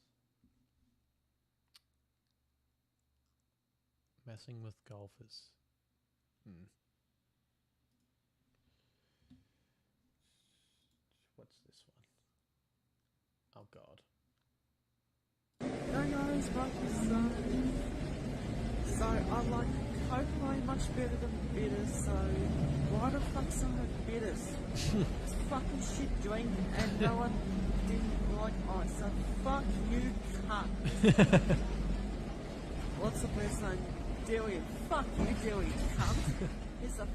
Messing with golfers. What's this one? Oh God. No, it's right. So I like Coke way much better than bitters. So why the fuck some of bitters? It's fucking shit drink, and no one didn't like ice. So fuck you, cunt. What's the first name? Dewey. Fuck you, Dewey, cunt. It's a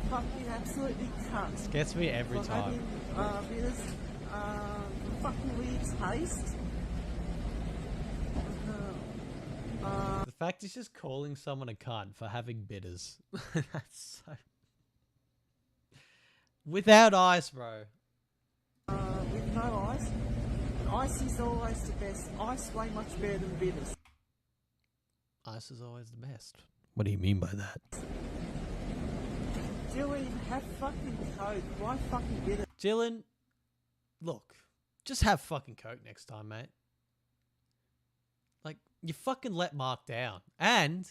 fucking absolutely cunt. Gets me every For time. having bitters, fucking weird taste. The fact he's just calling someone a cunt for having bitters. That's so... Without ice, bro. With no ice. Ice is always the best. Ice way much better than bitters. Ice is always the best. What do you mean by that? Dylan, have fucking Coke. Why fucking bitters? Dylan, look, just have fucking Coke next time, mate. Like, you fucking let Mark down. And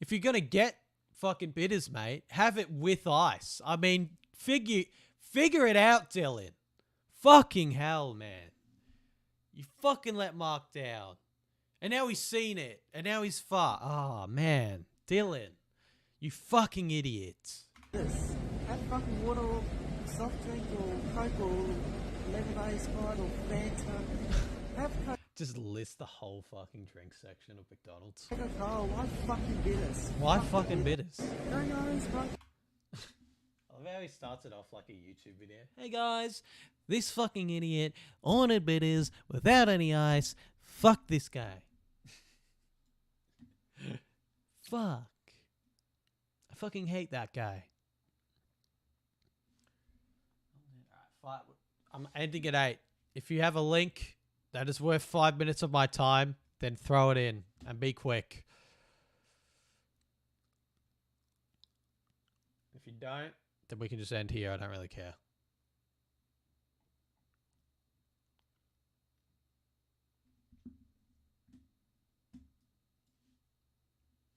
if you're going to get fucking bitters, mate, have it with ice. I mean, figure it out, Dylan. Fucking hell, man. You fucking let Mark down. And now he's seen it. And now he's fucked. Oh, man. Dylan, you fucking idiot. Have fucking water or soft drink or Coke or lemonade, Sprite or Fanta. Have Coke. Just list the whole fucking drink section of McDonald's. Oh, why fucking bitters? Why fucking bitters? No, it's right. I love how he started off like a YouTube video. Hey guys, this fucking idiot ordered bitters without any ice. Fuck this guy. Fuck. I fucking hate that guy. Alright, I'm ending at 8. If you have a link that is worth 5 minutes of my time, then throw it in and be quick. If you don't, then we can just end here. I don't really care.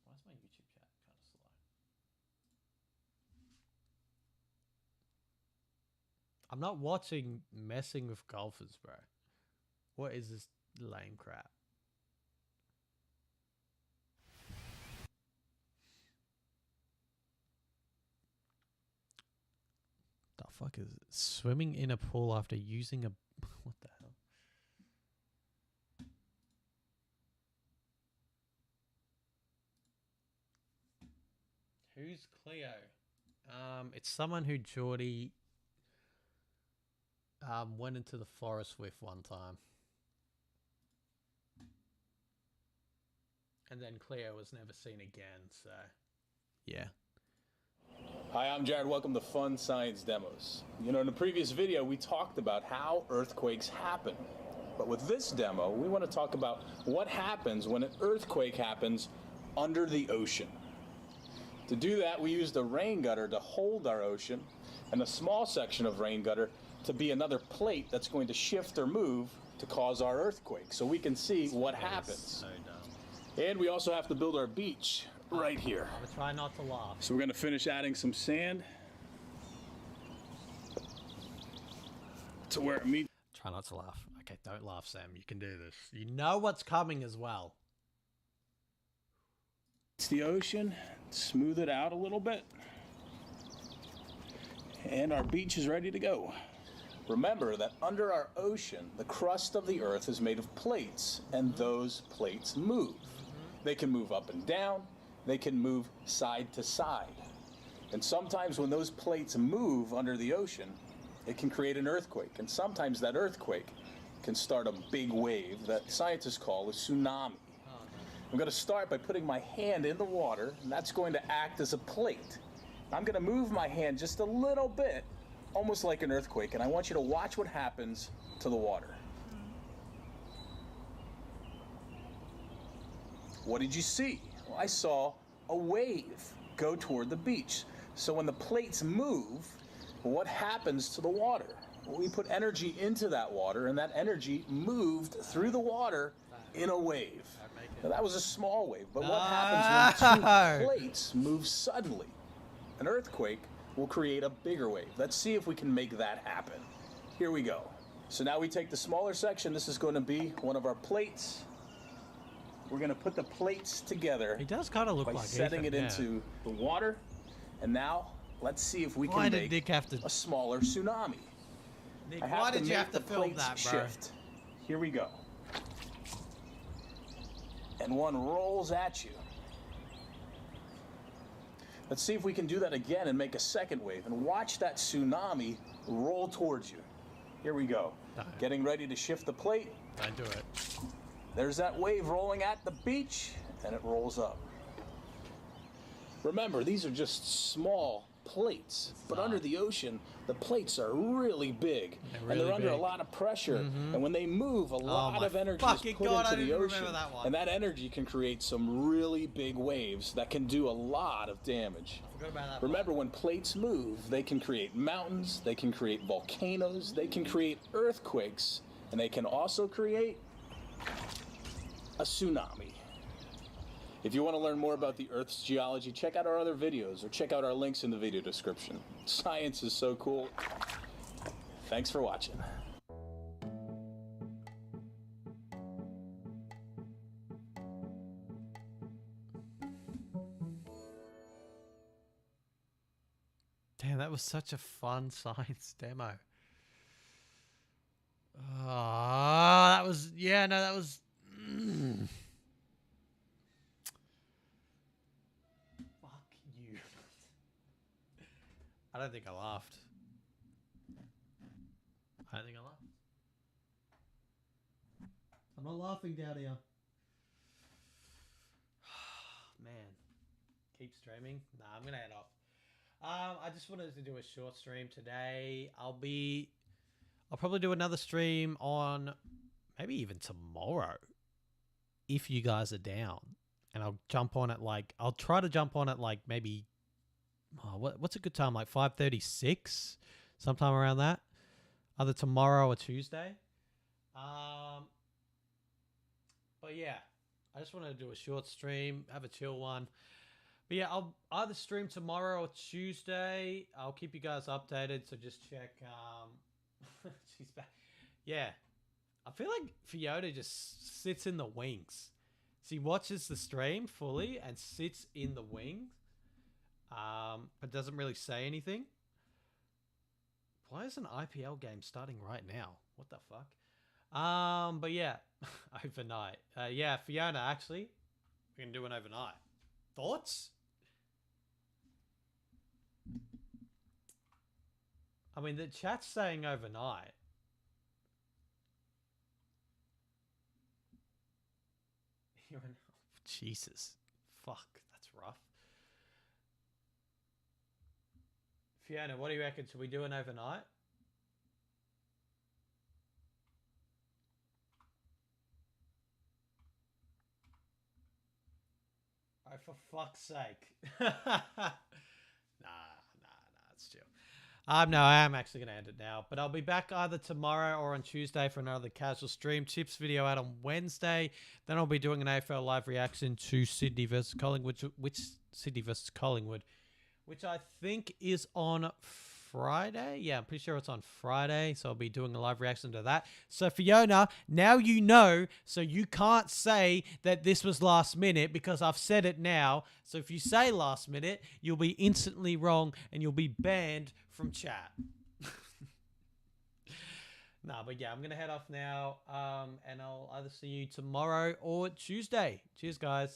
Why is my YouTube chat kind of slow? I'm not watching Messing with Golfers, bro. What is this lame crap? The fuck is it? Swimming in a pool after using a... What the hell? Who's Cleo? It's someone who Geordie went into the forest with one time. And then Cleo was never seen again, so yeah. Hi, I'm Jared. Welcome to Fun Science Demos. You know, in the previous video, we talked about how earthquakes happen. But with this demo, we want to talk about what happens when an earthquake happens under the ocean. To do that, we used a rain gutter to hold our ocean and a small section of rain gutter to be another plate that's going to shift or move to cause our earthquake, so we can see what happens. So dumb. And we also have to build our beach right here. I'm gonna try not to laugh. So we're going to finish adding some sand to where it meets Try not to laugh. Okay, don't laugh, Sam. You can do this. You know what's coming as well. the ocean, smooth it out a little bit, and our beach is ready to go. Remember that under our ocean, the crust of the earth is made of plates, and those plates move. They can move up and down, they can move side to side. And sometimes when those plates move under the ocean, it can create an earthquake. And sometimes that earthquake can start a big wave that scientists call a tsunami. I'm going to start by putting my hand in the water, and that's going to act as a plate. I'm going to move my hand just a little bit, almost like an earthquake, and I want you to watch what happens to the water. What did you see? Well, I saw a wave go toward the beach. So when the plates move, what happens to the water? Well, we put energy into that water, and that energy moved through the water in a wave. Now, that was a small wave, but what happens when two plates move suddenly? An earthquake will create a bigger wave. Let's see if we can make that happen. Here we go. So now we take the smaller section. This is going to be one of our plates. We're going to put the plates together He does kind of look by like setting Ethan, it yeah. into the water. And now let's see if we Why can did make Nick have to- a smaller tsunami. Nick, I have why to did you make have to the film plates that, bro? shift. Here we go. And one rolls at you. Let's see if we can do that again and make a second wave. And watch that tsunami roll towards you. Here we go. Don't. Getting ready to shift the plate. Don't do it. There's that wave rolling at the beach, and it rolls up. Remember, these are just small plates, but under the ocean, the plates are really big, They're and really they're under a big. lot of pressure. And when they move, a lot my of energy is fucking put God, I into the didn't ocean, remember that one. and that energy can create some really big waves that can do a lot of damage. Forgot about that. Remember, when plates move, they can create mountains, they can create volcanoes, they can create earthquakes, and they can also create a tsunami. If you want to learn more about the Earth's geology, check out our other videos or check out our links in the video description. Science is so cool. Thanks for watching. Damn, that was such a fun science demo. That was, yeah, no, that was. Fuck you. I don't think I laughed. I don't think I laughed. I'm not laughing down here. Man. Keep streaming? Nah, I'm gonna head off. I just wanted to do a short stream today. I'll probably do another stream on maybe even tomorrow if you guys are down. And I'll jump on at I'll try to jump on at maybe what's a good time? 5:36, sometime around that. Either tomorrow or Tuesday. But yeah, I just wanted to do a short stream, have a chill one. But yeah, I'll either stream tomorrow or Tuesday. I'll keep you guys updated, so just check. She's back. Yeah, I feel like Fiona just sits in the wings. She watches the stream fully and sits in the wings, but doesn't really say anything. Why is an IPL game starting right now? What the fuck? But yeah, overnight. Yeah, Fiona, actually, we can do an overnight. Thoughts? I mean, the chat's saying overnight. What Jesus. Fuck, that's rough. Fiona, what do you reckon? Should we do an overnight? Oh, for fuck's sake. Nah, it's chill. No, I am actually going to end it now. But I'll be back either tomorrow or on Tuesday for another casual stream. Chips video out on Wednesday. Then I'll be doing an AFL live reaction to Sydney versus Collingwood, which Sydney versus Collingwood, which I think is on Friday. Yeah, I'm pretty sure it's on Friday. So I'll be doing a live reaction to that. So Fiona, now you know, so you can't say that this was last minute because I've said it now. So if you say last minute, you'll be instantly wrong and you'll be banned from chat. Nah, but yeah, I'm going to head off now. And I'll either see you tomorrow or Tuesday. Cheers, guys.